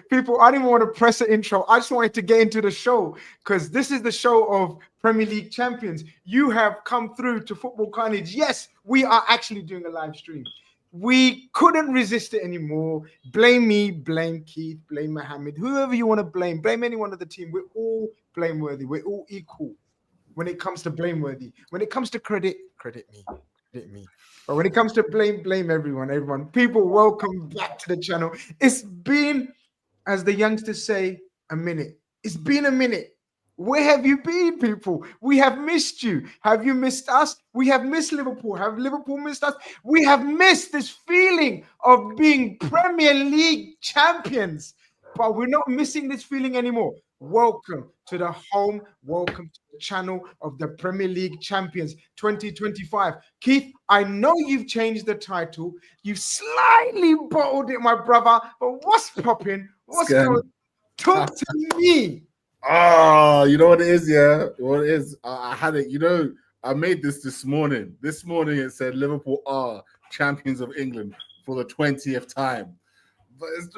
people, I didn't want to press an intro. I just wanted to get into the show because this is the show of Premier League champions. You have come through to Football Carnage. Yes, we are actually doing a live stream. We couldn't resist it anymore. Blame me, blame Keith, blame Mohammed, whoever you want to blame anyone of the team. We're all blameworthy. We're all equal when it comes to blameworthy. When it comes to credit me. But when it comes to blame everyone. People, welcome back to the channel. It's been, as the youngsters say, a minute. It's been a minute. Where have you been, people? We have missed you. Have you missed us? We have missed Liverpool. Have Liverpool missed us? We have missed this feeling of being Premier League champions. But we're not missing this feeling anymore. Welcome to the home. Welcome to the channel of the Premier League champions 2025. Keith, I know you've changed the title. You've slightly bottled it, my brother. But what's popping? What's going on? Talk to me. Oh, you know what it is, yeah? What it is? I had it, I made this morning. This morning it said Liverpool are champions of England for the 20th time. But it's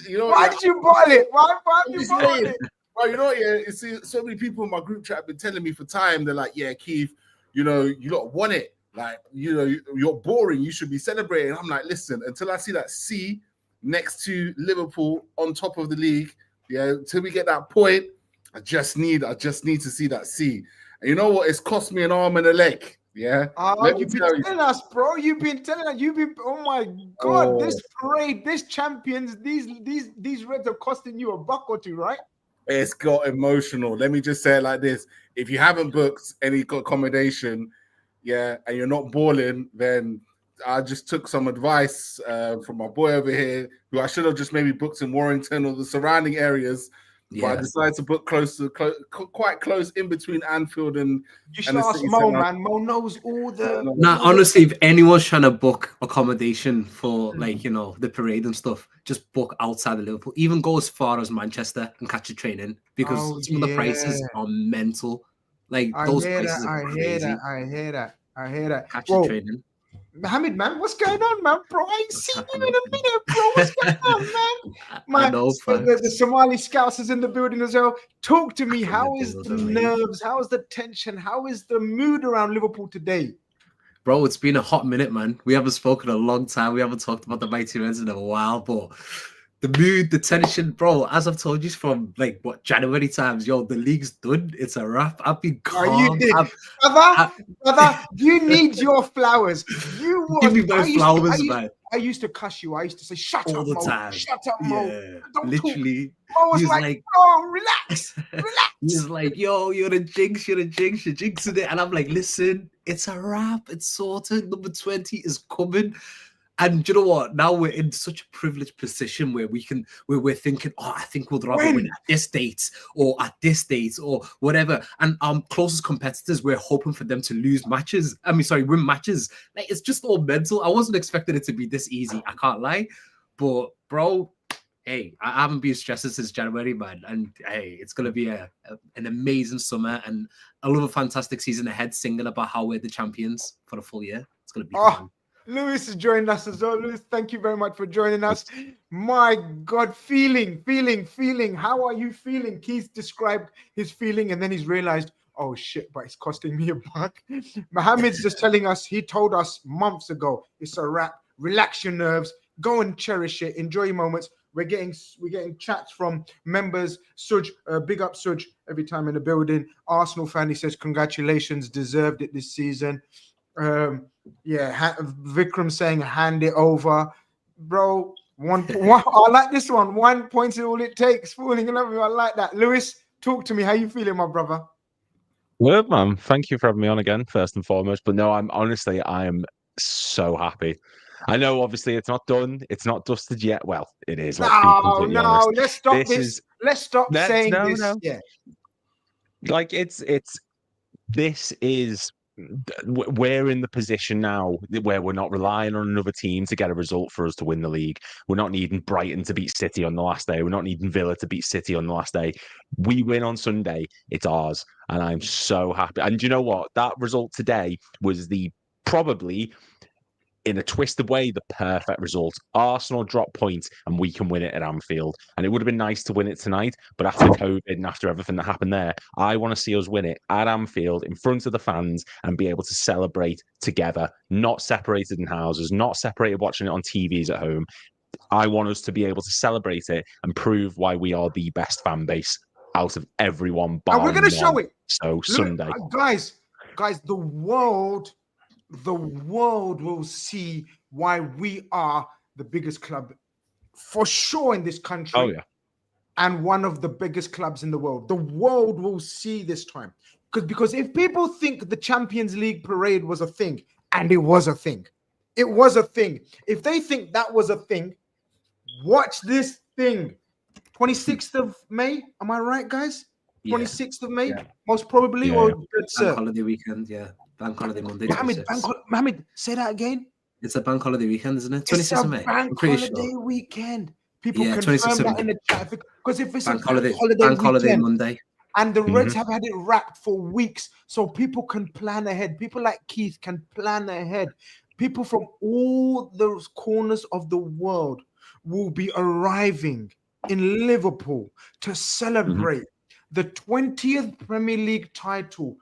why did you bottle it? Why did you bottle it? Well, you see, so many people in my group chat have been telling me for time, they're like, yeah, Keith, you lot won it. Like, you're boring. You should be celebrating. I'm like, listen, until I see that C next to Liverpool on top of the league, yeah, till we get that point, I just need to see that C. And you know what? It's cost me an arm and a leg. Yeah. You've been telling us, bro. You've been telling us. Oh my God! This parade, this champions, these Reds are costing you $1 or $2, right? It's got emotional. Let me just say it like this: if you haven't booked any accommodation, yeah, and you're not balling, then I just took some advice from my boy over here, who I should have just maybe booked in Warrington or the surrounding areas. Yeah. But I decided to book quite close in between Anfield and. You should ask Mo, man. Mo knows all the. Nah, honestly, if anyone's trying to book accommodation for the parade and stuff, just book outside of Liverpool. Even go as far as Manchester and catch a train in because some of the prices are mental. Like those prices are crazy. I hear that. Catch a train in. Mohammed, man, what's going on, man? Bro, I ain't seen you in a minute, bro. What's going on, man? I know, the Somali scouts is in the building as well. Talk to me. How is the nerves? How is the tension? How is the mood around Liverpool today? Bro, it's been a hot minute, man. We haven't spoken in a long time. We haven't talked about the mighty Reds in a while, but the mood, the tension, bro, as I've told you from January times, the league's done. It's a wrap. I've been calm. Brother, you need your flowers. Give me my flowers, man. I used to cuss you. I used to say, shut all up, the Mo. time. Shut up, Mo. Yeah, don't literally. Talk. Mo was like, oh, relax. He's like, yo, you're a jinx, you're jinxing it. And I'm like, listen, it's a wrap. It's sorted. Number 20 is coming. And you know what? Now we're in such a privileged position where we're thinking, I think we'll rather win at this date or at this date or whatever. And our closest competitors, we're hoping for them to win matches. Like, it's just all mental. I wasn't expecting it to be this easy. I can't lie. But bro, hey, I haven't been stressed since January, man. And hey, it's gonna be an amazing summer and I love a fantastic season ahead, singing about how we're the champions for the full year. It's gonna be fun. Lewis is joining us as well. Lewis, thank you very much for joining us. My God, feeling. How are you feeling? Keith described his feeling and then he's realized, oh shit, but it's costing me $1. Mohammed's just telling us, he told us months ago, it's a wrap. Relax your nerves. Go and cherish it. Enjoy your moments. We're getting chats from members. Suj, big up Suj every time in the building. Arsenal fan, he says, congratulations, deserved it this season. Vikram saying hand it over, bro. One, I like this one. 1 point is all it takes. Falling in love with you. I like that. Lewis, talk to me. How you feeling, my brother? Good, man. Thank you for having me on again, first and foremost. But no, I'm so happy. I know, obviously, it's not done. It's not dusted yet. Well, it is. No. Let's stop this. Let's stop saying this. No. Yeah. Like this is. We're in the position now where we're not relying on another team to get a result for us to win the league. We're not needing Brighton to beat City on the last day. We're not needing Villa to beat City on the last day. We win on Sunday, it's ours. And I'm so happy. And you know what? That result today was probably in a twisted way, the perfect result. Arsenal drop points and we can win it at Anfield. And it would have been nice to win it tonight. But after COVID and after everything that happened there, I want to see us win it at Anfield in front of the fans and be able to celebrate together, not separated in houses, not separated watching it on TVs at home. I want us to be able to celebrate it and prove why we are the best fan base out of everyone. And we're going to show it. So Sunday. Guys, the world will see why we are the biggest club for sure in this country. Oh, yeah. And one of the biggest clubs in the world. The world will see this time. Because if people think the Champions League parade was a thing, and it was a thing. It was a thing. If they think that was a thing, watch this thing. 26th of May. Am I right, guys? 26th of May, most probably. Yeah. Bank holiday weekend, Bank holiday Monday. Mohammed, say that again. It's a bank holiday weekend, isn't it? 26th of May. Bank holiday weekend. People confirm that in the chat. Because if it's bank a bank holiday weekend, Monday. And the Reds have had it wrapped for weeks, so people can plan ahead. People like Keith can plan ahead. People from all those corners of the world will be arriving in Liverpool to celebrate the 20th Premier League title.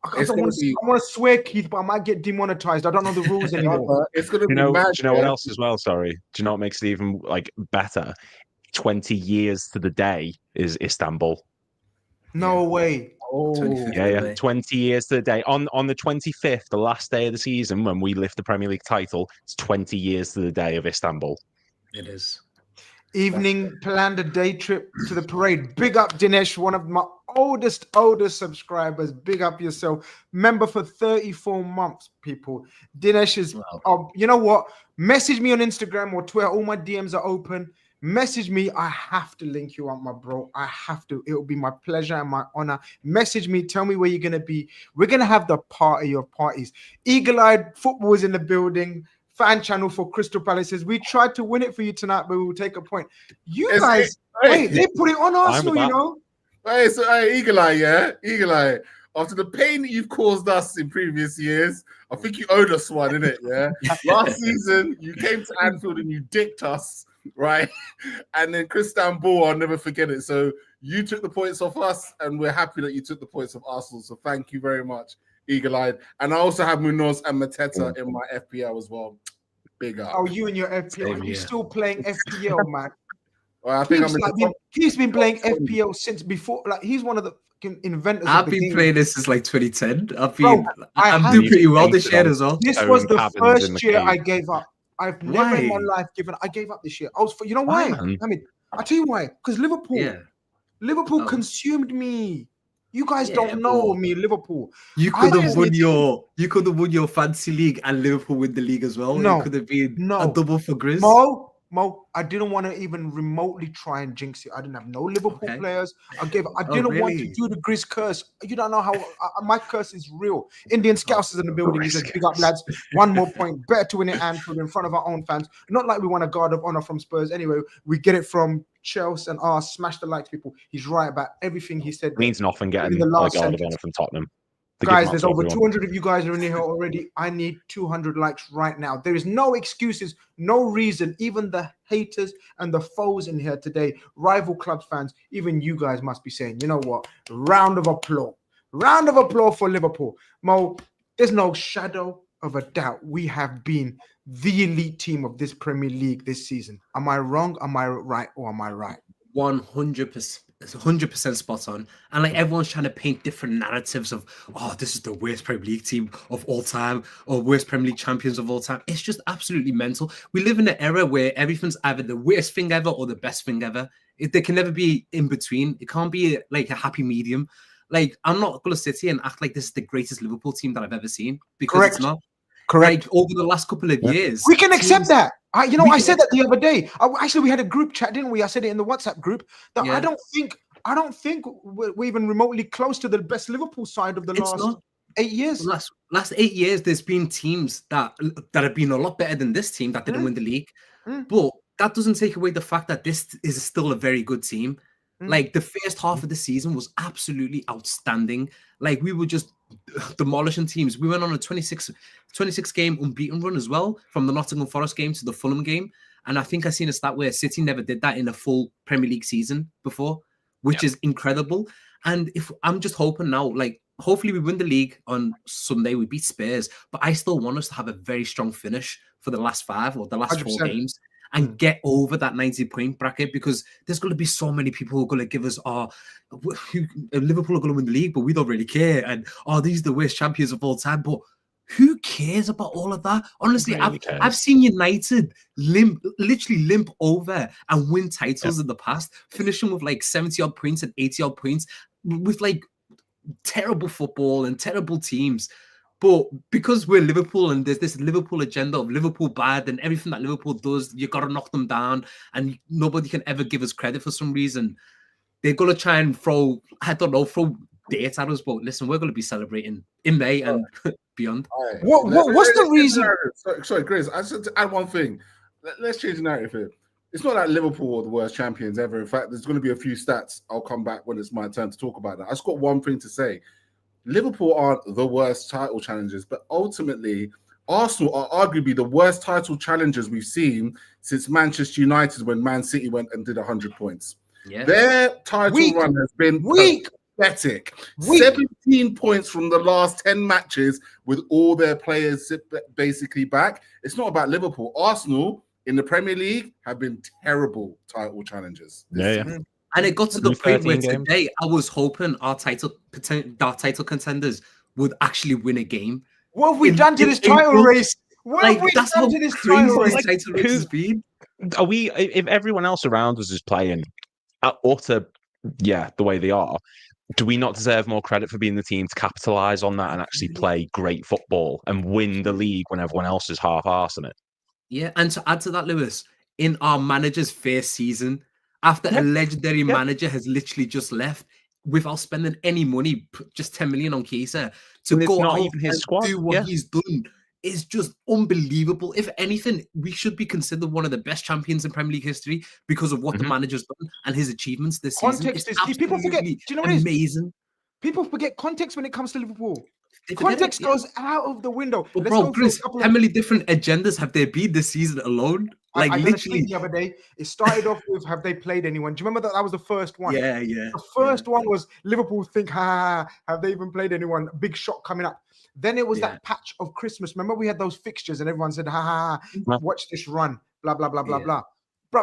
I want to swear, Keith, but I might get demonetized. I don't know the rules anymore. It's going to be mad. Do you know what else as well? Sorry. Do you know what makes it even better? 20 years to the day is Istanbul. No way. Oh, 20 years to the day. On the 25th, the last day of the season, when we lift the Premier League title, it's 20 years to the day of Istanbul. It is. Evening planned a day trip to the parade. Big up Dinesh, one of my oldest subscribers. Big up yourself. Member for 34 months, people. Dinesh is, you know what? Message me on Instagram or Twitter. All my DMs are open. Message me. I have to link you up, my bro. I have to. It will be my pleasure and my honor. Message me. Tell me where you're going to be. We're going to have the party of parties. Eagle-eyed football is in the building. Fan channel for Crystal Palaces. We tried to win it for you tonight, but we will take a point. You guys, wait, they put it on Arsenal, you know. Hey, so Eagle Eye. After the pain that you've caused us in previous years, I think you owed us one, innit? Yeah. Last season, you came to Anfield and you dicked us, right? And then Istanbul, I'll never forget it. So you took the points off us, and we're happy that you took the points off Arsenal. So thank you very much, Eagle-eyed. And I also have Munoz and Mateta in my FPL as well. Big up. Oh, you and your FPL. You're still playing FPL, man. Well, I think he's been playing FPL since before. Like, he's one of the inventors. I've been playing this since like 2010. I'm doing pretty well this year as well. This was the first year I gave up. I've never in my life given up. I gave up this year. You know why? I mean, I'll tell you why. Because Liverpool consumed me. You guys don't know me, Liverpool. You could have won your fantasy league and Liverpool win the league as well. No, it could have been a double for Grizz. Mo, I didn't want to even remotely try and jinx it. I didn't have no Liverpool players. I didn't want to do the Grizz curse. You don't know how my curse is real. Indian Scouts is in the building. He says, big up, lads. One more point. Better to win it Anfield in front of our own fans. Not like we want a guard of honor from Spurs. Anyway, we get it from Chelsea and smash the likes, people. He's right about everything he said. It means nothing getting the guard of honor from Tottenham. Guys, there's over 200 of you guys are in here already. I need 200 likes right now. There is no excuses, no reason. Even the haters and the foes in here today, rival clubs fans, even you guys must be saying, you know what? Round of applause. Round of applause for Liverpool. Mo, there's no shadow of a doubt. We have been the elite team of this Premier League this season. Am I wrong? Am I right? Or am I right? 100%. It's 100% spot on. And like everyone's trying to paint different narratives of, this is the worst Premier League team of all time or worst Premier League champions of all time. It's just absolutely mental. We live in an era where everything's either the worst thing ever or the best thing ever. There can never be in between. It can't be like a happy medium. Like, I'm not going to sit here and act like this is the greatest Liverpool team that I've ever seen, because it's not. Correct. Like, over the last couple of years. We can accept that. I said that the other day. Actually, we had a group chat, didn't we? I said it in the WhatsApp group that I don't think we're even remotely close to the best Liverpool side of the last 8 years. Last 8 years, there's been teams that have been a lot better than this team that didn't win the league. But that doesn't take away the fact that this is still a very good team. Like, the first half of the season was absolutely outstanding. Like, we were just demolishing teams. We went on a 26 game unbeaten run as well, from the Nottingham Forest game to the Fulham game. And I think I seen a stat where City never did that in a full Premier League season before, which is incredible. And if I'm just hoping now, like, hopefully we win the league on Sunday, we beat Spurs, but I still want us to have a very strong finish for the last 5 or the last 4 games and get over that 90-point bracket, because there's going to be so many people who are going to give us, Liverpool are going to win the league, but we don't really care. And, these are the worst champions of all time. But who cares about all of that? Honestly, I've seen United literally limp over and win titles in the past, finishing with like 70-odd points and 80-odd points with like terrible football and terrible teams. But because we're Liverpool and there's this Liverpool agenda of Liverpool bad and everything that Liverpool does, you got to knock them down, and nobody can ever give us credit for some reason. They're going to try and throw dates at us, but listen, we're going to be celebrating in May and beyond. Right. What's the reason? Sorry, Grizz, I just to add one thing. Let's change the narrative here. It's not like Liverpool are the worst champions ever. In fact, there's going to be a few stats. I'll come back when it's my turn to talk about that. I just got one thing to say. Liverpool aren't the worst title challengers, but ultimately, Arsenal are arguably the worst title challengers we've seen since Manchester United, when Man City went and did 100 points. Yeah. Their title run has been pathetic. 17 points from the last 10 matches with all their players basically back. It's not about Liverpool. Arsenal in the Premier League have been terrible title challengers. And it got to the point where today I was hoping our title contenders would actually win a game. What have we done to this title race? What have we done to this title race? Title race has been? Are we? If everyone else around us is playing at utter, the way they are, do we not deserve more credit for being the team to capitalise on that and actually play great football and win the league when everyone else is half-arsing it? Yeah, and to add to that, Lewis, in our manager's first season, after a legendary manager has literally just left without spending any money, just 10 million on Chiesa, to go out even his squad, do what he's done is just unbelievable. If anything, we should be considered one of the best champions in Premier League history because of what the manager's done and his achievements this season. Context is people forget. Do you know what it is? Amazing. People forget context when it comes to Liverpool. Context goes out of the window. But bro, Chris, how many different agendas have there been this season alone? Like, I literally, the other day, it started off with, have they played anyone? Do you remember that was the first one? Yeah. The first one was Liverpool think, have they even played anyone? Big shot coming up. Then it was that patch of Christmas. Remember, we had those fixtures and everyone said, watch this run, blah, blah, blah, blah, blah. Bro,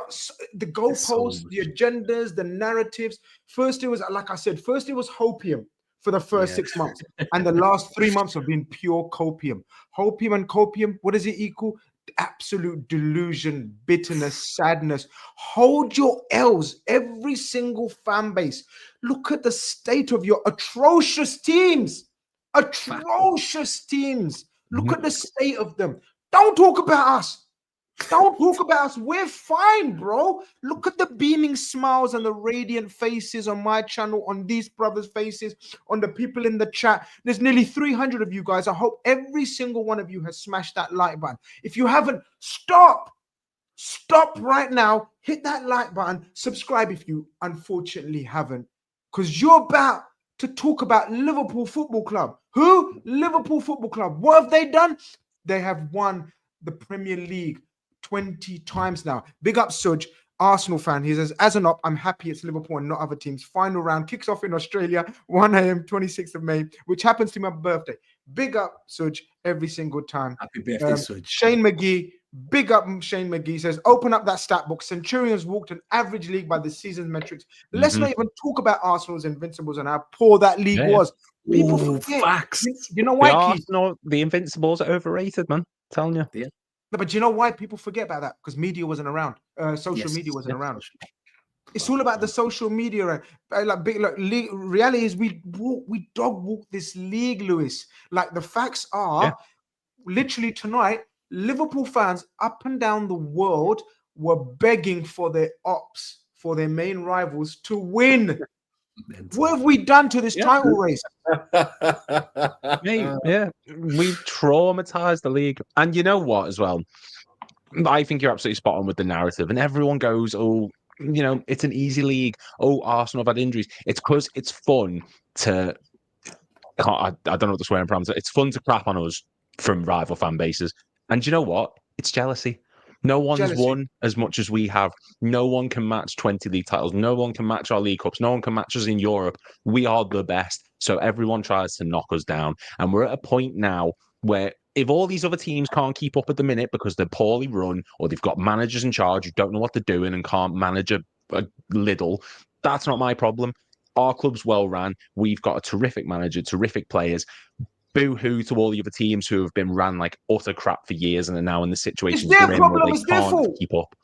the goalposts, the agendas, the narratives. First, it was, like I said, hopium for the first 6 months. And the last 3 months have been pure copium. Hopium and copium, what does it equal? Absolute delusion, bitterness, sadness. Hold your L's, every single fan base. Look at the state of your atrocious teams. Look at the state of them. Don't talk about us. We're fine, bro. Look at the beaming smiles and the radiant faces on my channel, on these brothers' faces, on the people in the chat. There's nearly 300 of you guys. I hope every single one of you has smashed that like button. If you haven't, stop right now. Hit that like button. Subscribe if you unfortunately haven't, because you're about to talk about Liverpool Football Club. Who? Liverpool Football Club. What have they done? They have won the Premier League 20 times now. Big up, Suj, Arsenal fan. He says, as an op, I'm happy it's Liverpool and not other teams. Final round kicks off in Australia, 1 a.m., 26th of May, which happens to be my birthday. Big up, Suj, every single time. Happy birthday, Suj. Shane McGee, big up Shane McGee, says, open up that stat book. Centurions walked an average league by the season's metrics. Let's not even talk about Arsenal's Invincibles and how poor that league was. People forget. Facts. You know why, Arsenal, the Invincibles are overrated, man. I'm telling you. Yeah. No, but you know why people forget about that? Because media wasn't around. Social media wasn't around. It's all about the social media. Reality is we dog walk this league, Lewis. Like, the facts are, literally tonight, Liverpool fans up and down the world were begging for their ops, for their main rivals to win. What have we done to this title race? We've traumatized the league. And you know what, as well? I think you're absolutely spot on with the narrative. And everyone goes, it's an easy league. Oh, Arsenal have had injuries. It's because it's fun to I don't know what the swearing parameters. It's fun to crap on us from rival fan bases. And do you know what? It's jealousy. No one's won as much as we have. No one can match 20 league titles. No one can match our League Cups. No one can match us in Europe. We are the best. So everyone tries to knock us down. And we're at a point now where if all these other teams can't keep up at the minute because they're poorly run or they've got managers in charge who don't know what they're doing and can't manage a little, that's not my problem. Our club's well ran. We've got a terrific manager, terrific players. Boo-hoo to all the other teams who have been ran like utter crap for years and are now in the situation it's their where problem. they It's their can't fault. keep up.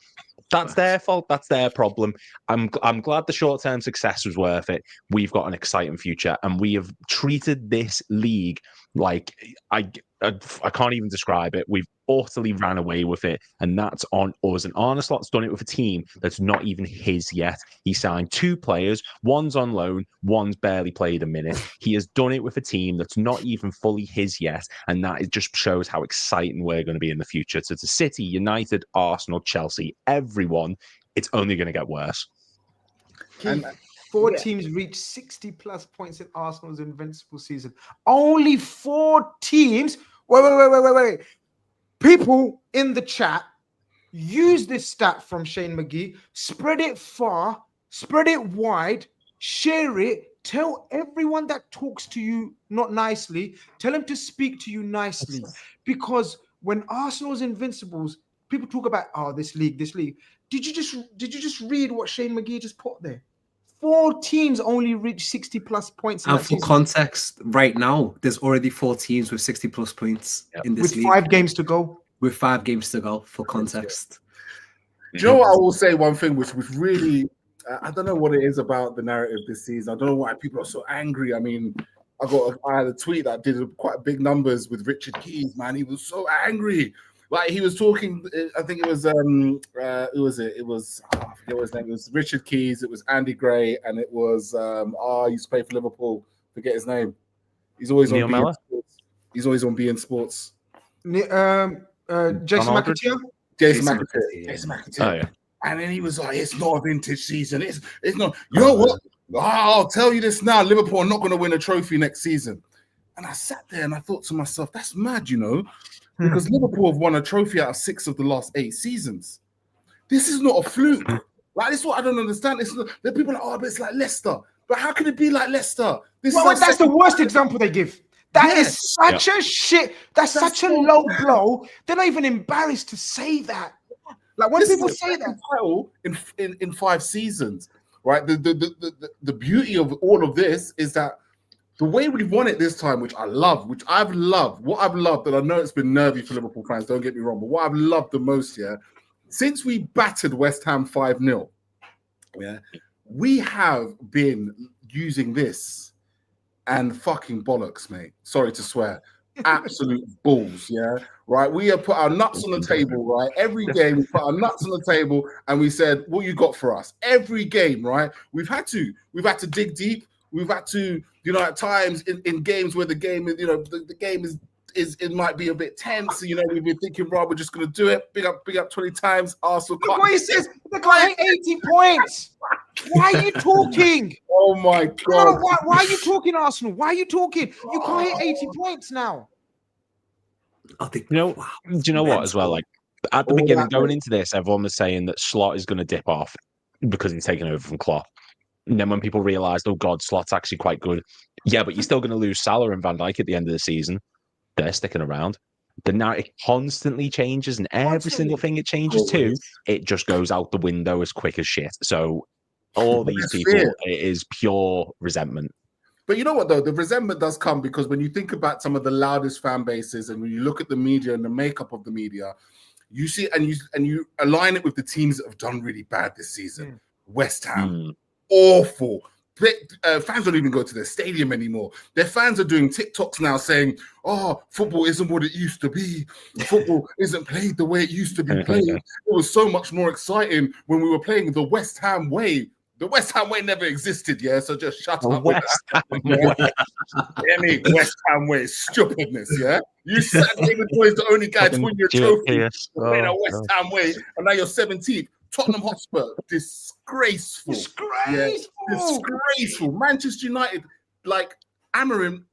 That's their fault. That's their problem. I'm glad the short-term success was worth it. We've got an exciting future, and we have treated this league like I can't even describe it. We've utterly ran away with it, and that's on us. And Arne Slot's done it with a team that's not even his yet. He signed 2 players. One's on loan. One's barely played a minute. He has done it with a team that's not even fully his yet, and that it just shows how exciting we're going to be in the future. So to City, United, Arsenal, Chelsea, everyone, it's only going to get worse. And 4 teams reached 60+ points in Arsenal's invincible season. Only 4 teams. Wait. People in the chat, use this stat from Shane McGee, spread it far, spread it wide, share it, tell everyone that talks to you not nicely, tell them to speak to you nicely. Because when Arsenal's invincibles, people talk about, this league. Did you just read what Shane McGee just put there? 4 teams only reached 60+ points. And for context, right now, there's already 4 teams with 60+ points in this league. With 5 games to go. With 5 games to go, for context. Do you know what I will say? One thing which was really, I don't know what it is about the narrative this season. I don't know why people are so angry. I mean, I had a tweet that did quite big numbers with Richard Keys, man. He was so angry. Like he was talking, I think it was who was it? It was I forget what his name. It was Richard Keys, it was Andy Gray, and it was he used to play for Liverpool. Forget his name. He's always Neil on Mellor? Sports. He's always on beIN Sports. Jason McAteer? Jason McAteer. Oh yeah. And then he was like, "It's not a vintage season. It's not. You know what? I'll tell you this now. Liverpool are not going to win a trophy next season." And I sat there and I thought to myself, "That's mad, you know." Because Liverpool have won a trophy out of 6 of the last 8 seasons. This is not a fluke. Like, this is what I don't understand. There are people like, but it's like Leicester. But how can it be like Leicester? That's the worst example they give. That is such a shit. That's such a low blow. They're not even embarrassed to say that. Like when people say that. Title in 5 seasons, right? The beauty of all of this is that the way we've won it this time, which I've loved, and I know it's been nervy for Liverpool fans, don't get me wrong, but what I've loved the most, since we battered West Ham 5-0, we have been using this and fucking bollocks, mate. Sorry to swear. Absolute balls, right? We have put our nuts on the table, right? Every game, we put our nuts on the table and we said, what you got for us? Every game, right? We've had to dig deep. We've had to, at times in games where the game is, the game is it might be a bit tense. We've been thinking, right, we're just going to do it. Big up 20 times. Arsenal. Look what he says. The guy had 80 points. Why are you talking? Oh my God. Why are you talking, Arsenal? Why are you talking? You can't hit 80 points now. Do you know what as well? Like at the beginning, going into this, everyone was saying that Slot is going to dip off because he's taken over from Klopp. And then when people realised, oh God, Slot's actually quite good. Yeah, but you're still going to lose Salah and Van Dijk at the end of the season. They're sticking around. The narrative constantly changes, and every single thing it changes to, it just goes out the window as quick as shit. So all these people, it is pure resentment. But you know what, though? The resentment does come because when you think about some of the loudest fan bases and when you look at the media and the makeup of the media, you see and you align it with the teams that have done really bad this season. West Ham, awful. Fans don't even go to their stadium anymore. Their fans are doing TikToks now saying, "Oh, football isn't what it used to be. Football isn't played the way it used to be played. It was so much more exciting when we were playing the West Ham way." The West Ham way never existed, so just shut up. West Ham way, stupidness, You said David Boy's the only guy to win your trophy. Playing a West Ham way, and now you're 17th. Tottenham Hotspur, disgraceful. Disgraceful. Manchester United, like Amarim,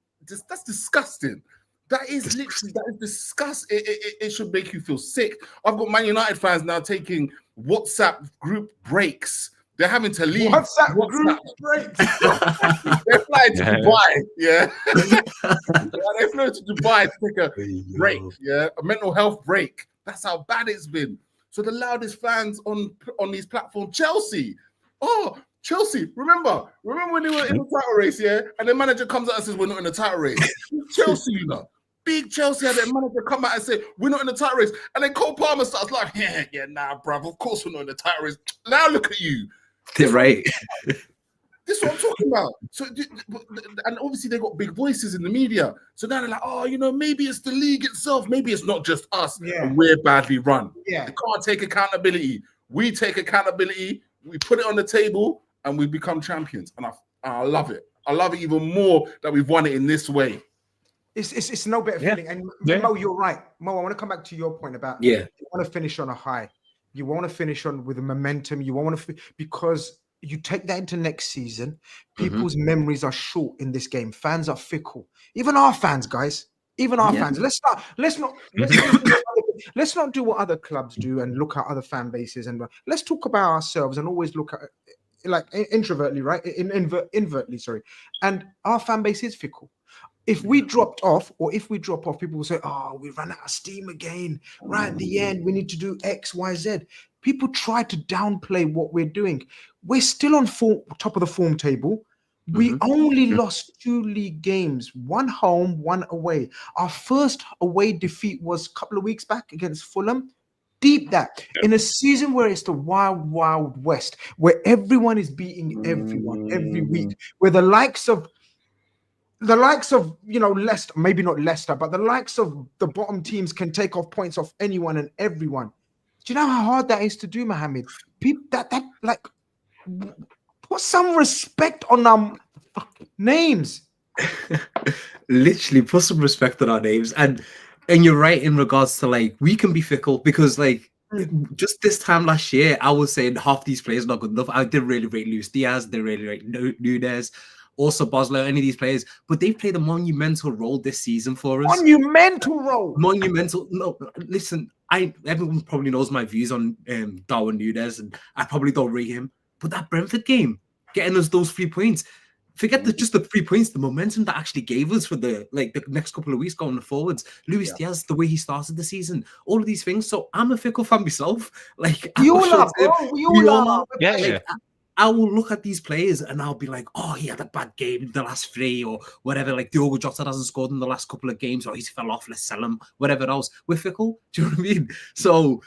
that's disgusting. That is literally, that is disgusting. It should make you feel sick. I've got Man United fans now taking WhatsApp group breaks. They're having to leave. WhatsApp group breaks. They're flying to Dubai. Yeah. They're flying to Dubai to take a break. Yeah. A mental health break. That's how bad it's been. So the loudest fans on these platforms, Chelsea. Oh, Chelsea. Remember when they were in the title race, yeah? And the manager comes out and says, we're not in the title race. Chelsea, you know. Big Chelsea had their manager come out and say, we're not in the title race. And then Cole Palmer starts like, yeah, nah, bruv, of course we're not in the title race. Now look at you. They're right. This is what I'm talking about. So, and obviously they got big voices in the media. So now they're like, oh, you know, maybe it's the league itself. Maybe it's not just us. Yeah. And we're badly run. Yeah. They can't take accountability. We take accountability. We put it on the table and we become champions. And I love it. I love it even more that we've won it in this way. It's no better feeling. And Mo, you're right. Mo, I want to come back to your point about you want to finish on a high. You want to finish on with a momentum. You want to because you take that into next season. People's memories are short in this game. Fans are fickle. Even our fans, guys. Even our fans. Let's not do what other clubs do and look at other fan bases, and let's talk about ourselves and always look at like introvertly, right? Invertly, sorry. And our fan base is fickle. If we dropped off, or if we drop off, people will say, oh, we ran out of steam again. Right at the end, we need to do X, Y, Z. People try to downplay what we're doing. We're still on top of the form table. We only lost 2 league games, 1 home, 1 away. Our first away defeat was a couple of weeks back against Fulham. Deep that. In a season where it's the wild, wild west, where everyone is beating everyone every week, where the likes of Leicester, maybe not Leicester, but the likes of the bottom teams can take off points off anyone and everyone. Do you know how hard that is to do, Mohammed? People that like put some respect on our names. Literally put some respect on our names. And you're right in regards to like we can be fickle because like just this time last year, I was saying half these players are not good enough. I did really rate Luis Diaz, did really rate Nunez. Also, Boslow, any of these players, but they've played a monumental role this season for us. Monumental role. Monumental. No, listen, everyone probably knows my views on Darwin Nunez, and I probably don't rate him. But that Brentford game, getting us those 3 points, forget just the 3 points, the momentum that actually gave us for the next couple of weeks going forwards. Luis Diaz, the way he started the season, all of these things. So I'm a fickle fan myself. Like we all are, bro. We all are. Yeah. I will look at these players and I'll be like, oh, he had a bad game in the last 3 or whatever. Like Diogo Jota hasn't scored in the last couple of games or he's fell off. Let's sell him, whatever else. We're fickle. Do you know what I mean? So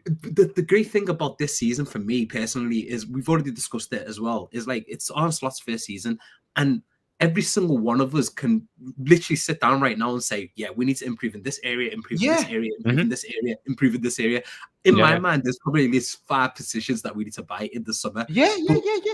the great thing about this season for me personally is we've already discussed it as well. Is like it's Arne Slot's first season and every single one of us can literally sit down right now and say, yeah, we need to improve in this area, improve in this area, improve in this area, improve in this area. In my mind, there's probably at least 5 positions that we need to buy in the summer. Yeah.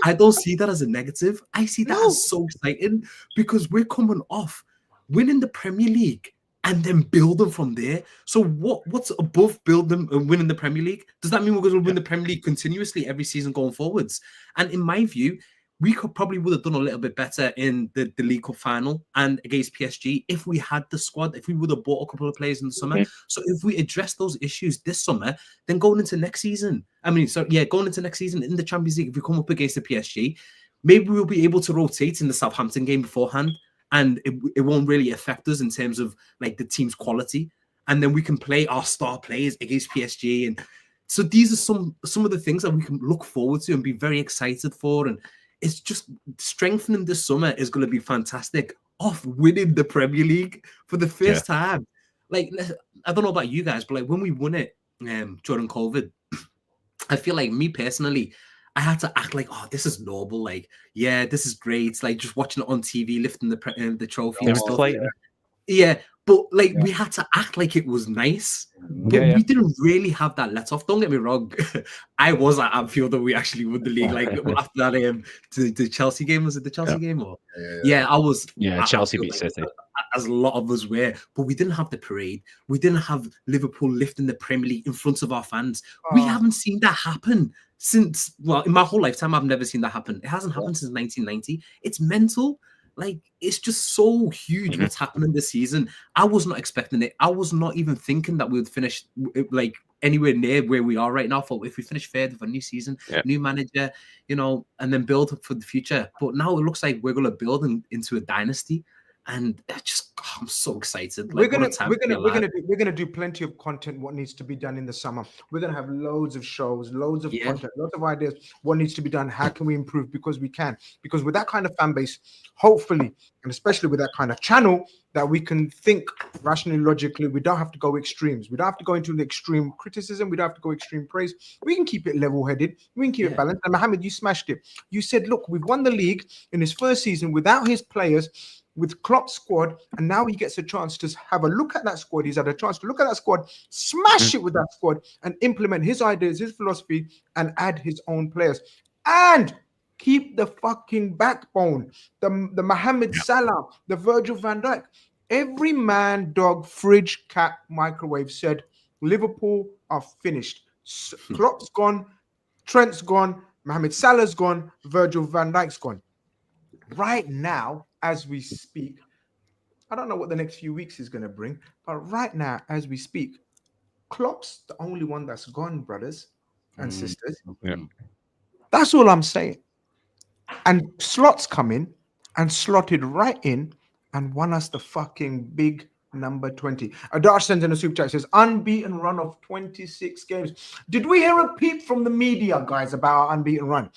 I don't see that as a negative. I see that as so exciting because we're coming off winning the Premier League and then building from there. So what's above building and winning the Premier League? Does that mean we're going to win the Premier League continuously every season going forwards? And in my view, we would have done a little bit better in the League Cup final and against PSG if we had the squad, if we would have bought a couple of players in the summer. So if we address those issues this summer, then going into next season, going into next season in the Champions League, if we come up against the PSG, maybe we'll be able to rotate in the Southampton game beforehand and it won't really affect us in terms of like the team's quality. And then we can play our star players against PSG. And so these are some of the things that we can look forward to and be very excited for. And it's just strengthening this summer is going to be fantastic off winning the Premier League for the first time. Like, I don't know about you guys, but like when we won it during COVID, I feel like me personally, I had to act like, oh, this is normal. Like, yeah, this is great. It's like just watching it on TV, lifting the trophy and stuff. Yeah, but like we had to act like it was nice. But we didn't really have that let off. Don't get me wrong. I was at Anfield and we actually won the league. Like after that, the Chelsea game, was it the Chelsea game? Or I was. Yeah, Chelsea beat City. As a lot of us were, but we didn't have the parade. We didn't have Liverpool lifting the Premier League in front of our fans. We haven't seen that happen since. Well, in my whole lifetime, I've never seen that happen. It hasn't happened since 1990. It's mental. Like, it's just so huge what's happening this season. I was not expecting it. I was not even thinking that we would finish like anywhere near where we are right now. For if we finish third with a new season, new manager, you know, and then build up for the future. But now it looks like we're going to build into a dynasty. And I'm so excited. Like, we're gonna do plenty of content. What needs to be done in the summer? We're gonna have loads of shows, loads of content, lots of ideas. What needs to be done? How can we improve? Because we can. Because with that kind of fan base, hopefully, and especially with that kind of channel, that we can think rationally, logically. We don't have to go extremes. We don't have to go into the extreme criticism. We don't have to go extreme praise. We can keep it level-headed. We can keep it balanced. And Mohammed, you smashed it. You said, look, we've won the league in his first season without his players, with Klopp's squad, and now he gets a chance to have a look at that squad. He's had a chance to look at that squad, smash it with that squad, and implement his ideas, his philosophy, and add his own players. And keep the fucking backbone. The Mohamed Salah, the Virgil van Dijk. Every man, dog, fridge, cat, microwave said, Liverpool are finished. Klopp's gone, Trent's gone, Mohamed Salah's gone, Virgil van Dijk's gone. Right now, as we speak, I don't know what the next few weeks is going to bring, but right now, as we speak, Klopp's the only one that's gone, brothers and sisters. Yeah. That's all I'm saying. And Slot's come in and slotted right in and won us the fucking big number 20. Adash sends in a super chat, says, unbeaten run of 26 games. Did we hear a peep from the media, guys, about our unbeaten run?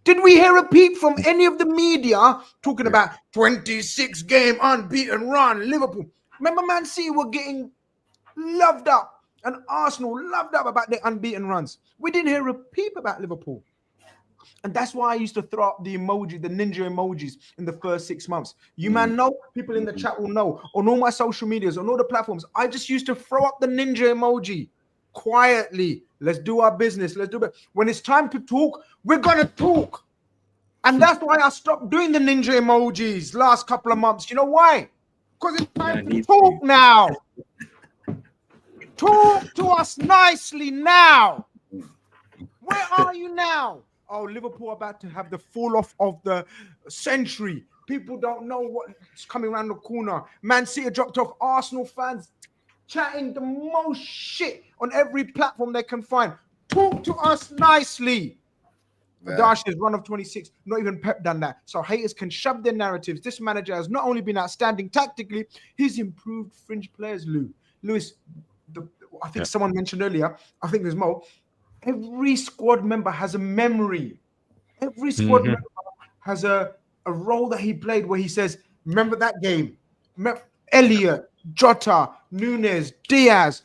Did we hear a peep from any of the media talking about 26 game unbeaten run, Liverpool? Remember, Man City were getting loved up and Arsenal loved up about their unbeaten runs. We didn't hear a peep about Liverpool. And that's why I used to throw up the emoji, the ninja emojis in the first 6 months. You man know, people in the chat will know, on all my social medias, on all the platforms, I just used to throw up the ninja emoji quietly. Let's do our business. Let's do it. When it's time to talk, we're going to talk. And that's why I stopped doing the ninja emojis last couple of months. You know why? Because it's time to talk now. Talk to us nicely now. Where are you now? Oh, Liverpool about to have the fall off of the century. People don't know what's coming around the corner. Man City dropped off. Arsenal fans chatting the most shit on every platform they can find. Talk to us nicely. Dash is run of 26. Not even Pep done that. So haters can shove their narratives. This manager has not only been outstanding tactically, he's improved fringe players, Lewis, I think someone mentioned earlier, I think there's more. Every squad member has a memory. Every squad member has a role that he played where he says, remember that game? Elliot, Jota, Nunes, Diaz,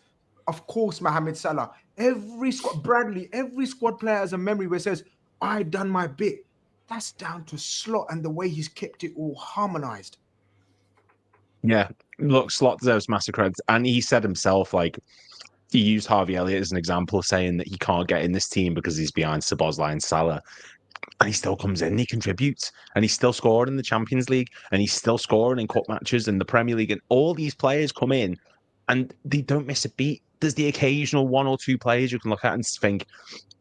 of course, Mohamed Salah. Every squad, Bradley, every squad player has a memory where it says, I done my bit. That's down to Slot and the way he's kept it all harmonized. Yeah, look, Slot deserves massive credit. And he said himself, like, he used Harvey Elliott as an example, saying that he can't get in this team because he's behind Szoboszlai and Salah. And he still comes in, he contributes, and he's still scoring in the Champions League, and he's still scoring in cup matches in the Premier League. And all these players come in, and they don't miss a beat. There's the occasional one or two players you can look at and think,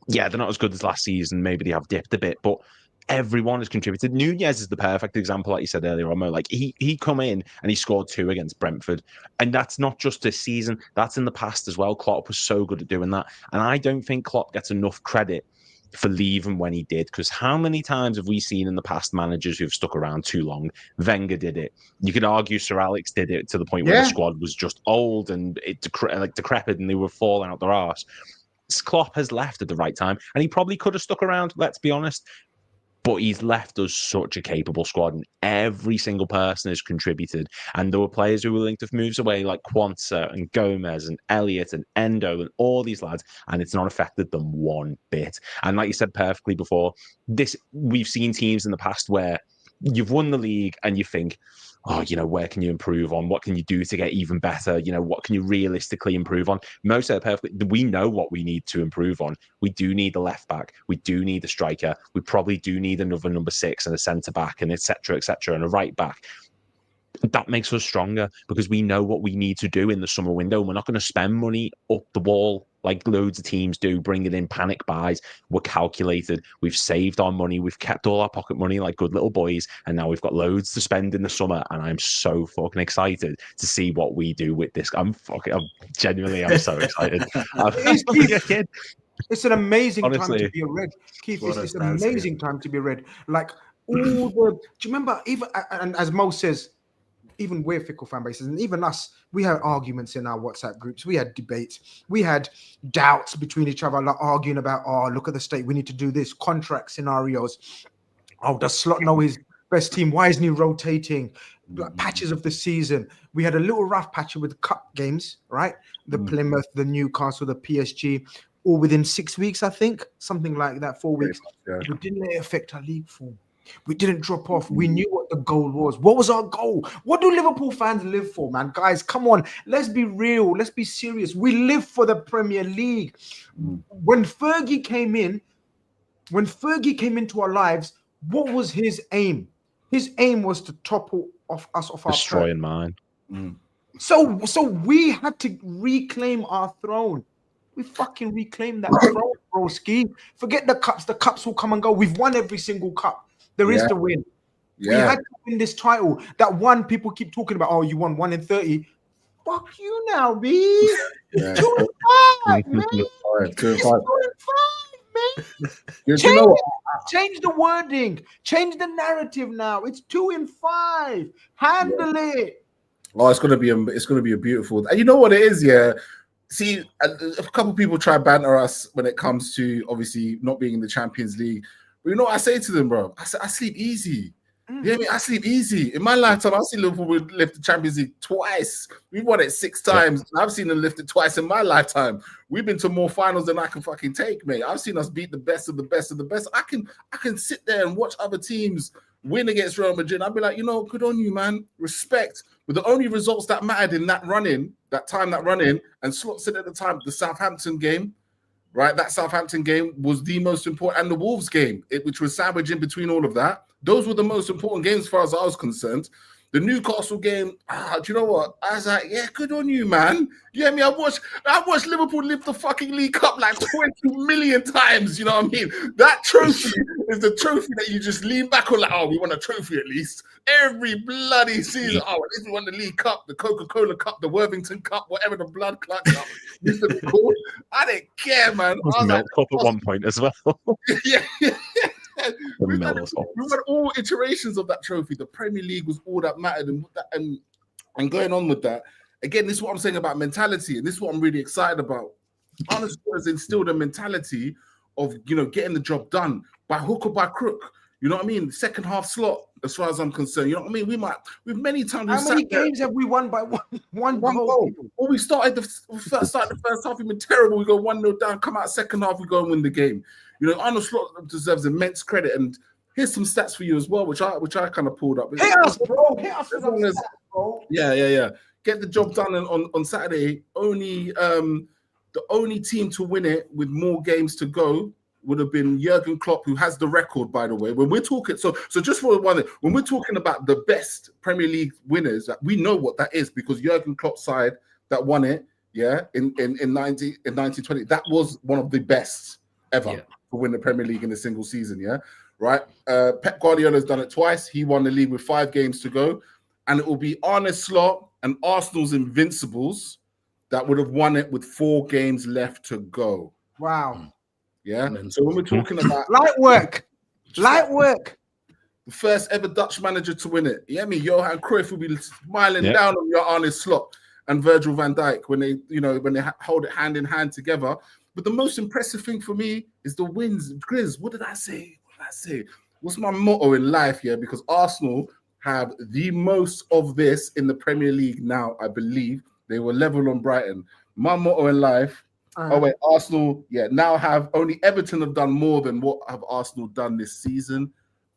yeah, they're not as good as last season. Maybe they have dipped a bit, but everyone has contributed. Nunez is the perfect example, like you said earlier, Romo. Like he come in and he scored 2 against Brentford, and that's not just this season. That's in the past as well. Klopp was so good at doing that, and I don't think Klopp gets enough credit for leaving when he did. Because how many times have we seen in the past managers who've stuck around too long? Wenger did it. You could argue Sir Alex did it to the point where the squad was just old and it decrepit, and they were falling out their arse. Klopp has left at the right time, and he probably could have stuck around, let's be honest, but he's left us such a capable squad, and every single person has contributed. And there were players who were linked with moves away, like Quansah and Gomez and Elliott and Endo and all these lads, and it's not affected them one bit. And like you said perfectly before, we've seen teams in the past where you've won the league and you think, oh, where can you improve on? What can you do to get even better? What can you realistically improve on? Mo said perfectly, we know what we need to improve on. We do need a left back. We do need a striker. We probably do need another number 6 and a centre back and et cetera, and a right back. That makes us stronger because we know what we need to do in the summer window. We're not going to spend money up the wall like loads of teams do, bringing in panic buys. We're calculated. We've saved our money. We've kept all our pocket money like good little boys, and now we've got loads to spend in the summer. And I'm so fucking excited to see what we do with this. I'm so excited. It's an amazing time Honestly. to be a Red. Keith, What it's a an amazing time to be a Red. Like all the, do you remember, even, and as Mo says, even we're fickle fan bases, and even us, we had arguments in our WhatsApp groups. We had debates. We had doubts between each other, like arguing about, oh, look at the state. We need to do this. Contract scenarios. Oh, does Slot know his best team? Why isn't he rotating? Like patches of the season. We had a little rough patch with cup games, right? The Plymouth, the Newcastle, the PSG, all within 6 weeks, I think. Something like that, 4 weeks. Yeah. We didn't let it affect our league form. We didn't drop off. We knew what the goal was. What was our goal? What do Liverpool fans live for, man? Guys, come on. Let's be real. Let's be serious. We live for the Premier League. When Fergie came into our lives, what was his aim? His aim was to topple us off our destroying mine. So we had to reclaim our throne. We fucking reclaimed that throne, broski. Forget the cups. The cups will come and go. We've won every single cup. There is to win. We had to win this title. That one people keep talking about, oh, you won 1 in 30. Fuck you now, B. 2 and 5, man. 2 and 5, man. Change the wording. Change the narrative now. It's 2 and 5. Handle it. Oh, it's gonna be a beautiful. And you know what it is, yeah. See, a couple people try to banter us when it comes to obviously not being in the Champions League. But you know what I say to them, bro? I sleep easy. Yeah, I mean, I sleep easy. In my lifetime, I've seen Liverpool lift the Champions League twice. We've won it 6 times. Yeah. I've seen them lift it twice in my lifetime. We've been to more finals than I can fucking take, mate. I've seen us beat the best of the best of the best. I can sit there and watch other teams win against Real Madrid. I'd be like, good on you, man. Respect. But the only results that mattered in that run-in, and Slot said at the time, the Southampton game, right? That Southampton game was the most important, and the Wolves game, which was sandwiched in between all of that. Those were the most important games as far as I was concerned. The Newcastle game, do you know what? I was like, yeah, good on you, man. Yeah, I mean, I watched Liverpool lift the fucking League Cup like 20 million times, you know what I mean? That trophy is the trophy that you just lean back on like, oh, we won a trophy at least. Every bloody season, oh, at least we won the League Cup, the Coca-Cola Cup, the Worthington Cup, whatever the blood clot cup used to be called. I didn't care, man. I was like, Cup at one point as well. yeah. We had all iterations of that trophy. The Premier League was all that mattered, and going on with that. Again, this is what I'm saying about mentality, and this is what I'm really excited about. Arne Slot has instilled a mentality of getting the job done by hook or by crook. You know what I mean? Second half Slot, as far as I'm concerned. You know what I mean? We've many times. How many games have we won by one goal? Well, we started the first half. We've been terrible. We go 1-0 down. Come out second half. We go and win the game. Arne Slot deserves immense credit. And here's some stats for you as well, which I kind of pulled up. Hit us, bro. Hit us with some stats, bro. Yeah. Get the job done on Saturday. The only team to win it with more games to go would have been Jurgen Klopp, who has the record, by the way. When we're talking, so just for one thing, when we're talking about the best Premier League winners, we know what that is because Jurgen Klopp's side that won it, in 1920, that was one of the best ever to win the Premier League in a single season, right? Pep Guardiola's done it twice. He won the league with 5 games to go, and it will be Arne Slot and Arsenal's Invincibles that would have won it with 4 games left to go. Wow. Yeah. So when we're talking about light work, the first ever Dutch manager to win it. Yeah, Johan Cruyff will be smiling down on your Arne Slot and Virgil van Dijk when they hold it hand in hand together. But the most impressive thing for me is the wins. Grizz, what did I say? What's my motto in life? Yeah, because Arsenal have the most of this in the Premier League now. I believe they were level on Brighton. My motto in life. Arsenal, now have only Everton have done more than what have Arsenal done this season.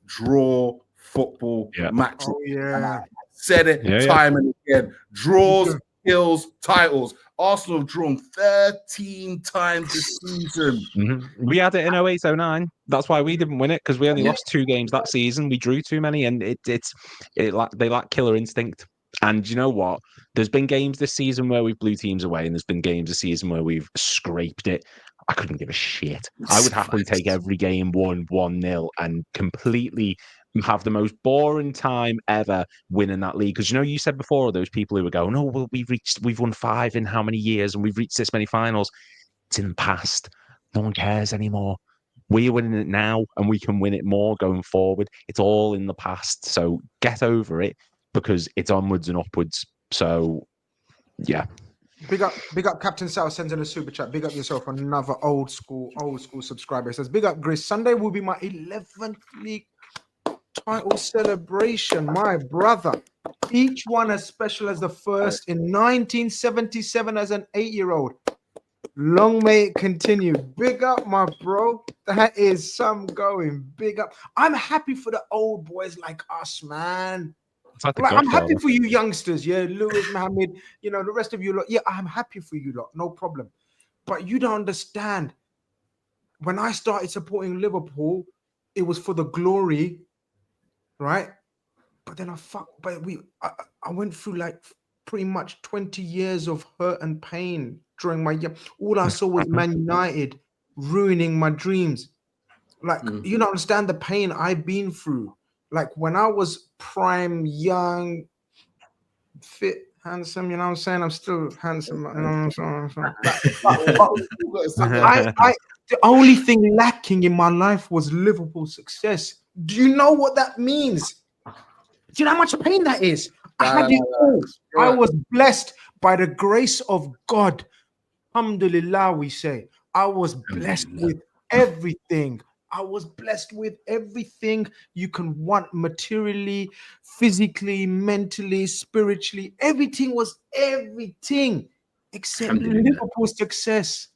Draw football matches. Oh, yeah. Said it time and again. Draws, kills, titles. Arsenal have drawn 13 times this season. Mm-hmm. We had it in 08-09. That's why we didn't win it, because we only lost 2 games that season. We drew too many, and they lack killer instinct. And you know what? There's been games this season where we've blew teams away, and there's been games this season where we've scraped it. I couldn't give a shit. I would happily take every game 1-0 and completely have the most boring time ever winning that league. Because you said before, those people who were going, "Oh, well, we've won 5 in how many years, and we've reached this many finals." It's in the past. No one cares anymore. We're winning it now, and we can win it more going forward. It's all in the past. So get over it, because it's onwards and upwards. So, yeah. Big up Captain Sal sends in a super chat. Big up yourself, another old school subscriber. It says, big up Grizz. Sunday will be my 11th league title celebration, my brother. Each one as special as the first in 1977 as an 8-year-old. Long may it continue. Big up, my bro. That is some going. Big up. I'm happy for the old boys like us, man. Like, I'm happy for you youngsters, yeah, Lewis, Mohammed, the rest of you lot. Yeah, I'm happy for you lot, no problem. But you don't understand. When I started supporting Liverpool, it was for the glory, right? But then I went through like pretty much 20 years of hurt and pain during my year. All I saw was Man United ruining my dreams. Like, you don't understand the pain I've been through. Like, when I was prime, young, fit, handsome, you know what I'm saying? I'm still handsome. You know what I'm saying? The only thing lacking in my life was Liverpool success. Do you know what that means? Do you know how much pain that is? I had it all. I was blessed by the grace of God. Alhamdulillah, we say. I was blessed with everything. I was blessed with everything you can want materially, physically, mentally, spiritually. Everything was everything except Liverpool's success.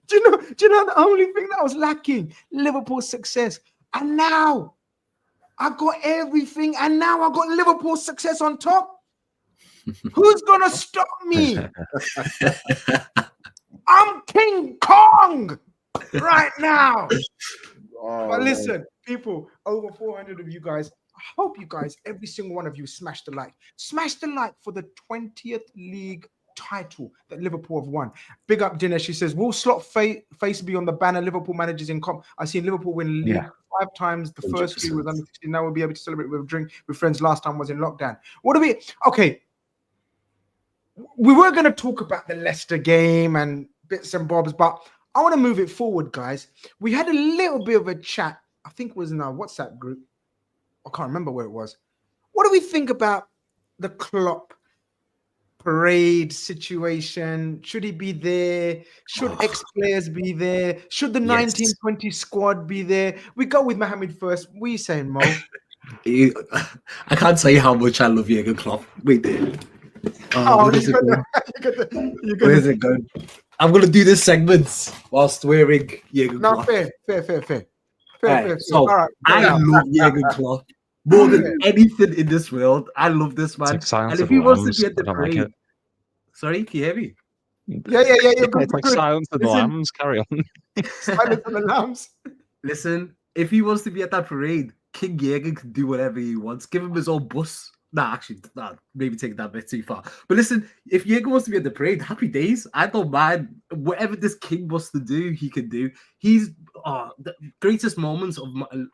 Do you know the only thing that was lacking? Liverpool's success. And now I got everything, and now I got Liverpool's success on top. Who's gonna stop me? I'm King Kong right now. But listen, people, over 400 of you guys, I hope you guys, every single one of you, smash the like. Smash the like for the 20th league title that Liverpool have won. Big up Dinesh. She says, will Slot face be on the banner Liverpool managers in comp? I've seen Liverpool win league 5 times. The first 3 was under 16. Now we'll be able to celebrate with a drink with friends. Last time was in lockdown. Okay. We were going to talk about the Leicester game and bits and bobs, but I want to move it forward, guys. We had a little bit of a chat. I think it was in our WhatsApp group. I can't remember where it was. What do we think about the Klopp parade situation? Should he be there? Should ex-players be there? Should the 1920 squad be there? We go with Mohammed first. What are you saying, Mo? I can't tell you how much I love Jurgen Klopp. Wait there. Where is it going? I'm going to do this segment whilst wearing Jurgen Klopp. Fair. So, all right, I love Jurgen Klopp more than anything in this world. I love this man. And if he wants to be at the parade... Sorry, can you hear me? Yeah. It's like Silence of the Lambs. Carry on. Silence of the Lambs. Listen, if he wants to be at that parade, King Jurgen can do whatever he wants. Give him his own bus. Maybe take that a bit too far. But listen, if Jurgen wants to be at the parade, happy days. I don't mind. Whatever this king wants to do, he can do. He's the greatest moments of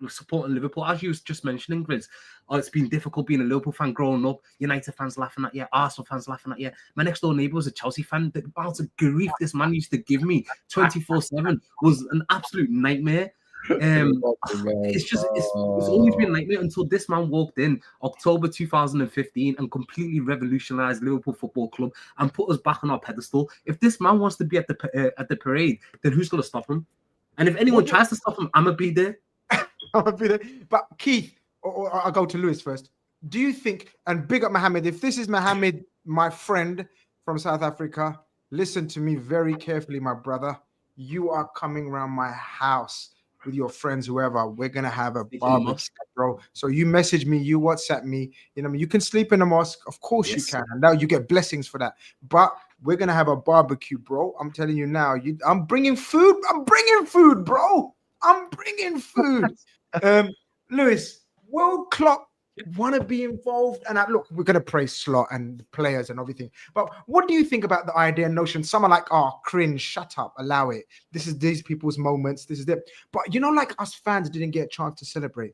supporting Liverpool, as you was just mentioning, Grizz. It's been difficult being a Liverpool fan growing up. United fans laughing at you, Arsenal fans laughing at you. My next door neighbour was a Chelsea fan. The amount of grief this man used to give me 24/7 was an absolute nightmare. It's always been a nightmare until this man walked in October 2015 and completely revolutionized Liverpool Football Club and put us back on our pedestal. If this man wants to be at the parade, then who's going to stop him? And if anyone tries to stop him, I'm gonna be there. But Keith, or I'll go to Lewis first. Do you think, and big up Mohammed, if this is Mohammed, my friend from South Africa, listen to me very carefully, my brother. You are coming around my house with your friends, whoever. We're gonna have a barbecue, bro. So you message me, you WhatsApp me. You know, you can sleep in the mosque, of course you can, and now you get blessings for that. But we're gonna have a barbecue, bro. I'm telling you now. I'm bringing food. Bro. I'm bringing food. Lewis, will Klopp want to be involved. And look, we're going to praise Slot and the players and everything. But what do you think about the idea and notion? Some are like, oh, cringe, shut up, allow it. This is these people's moments. This is it. But like us fans didn't get a chance to celebrate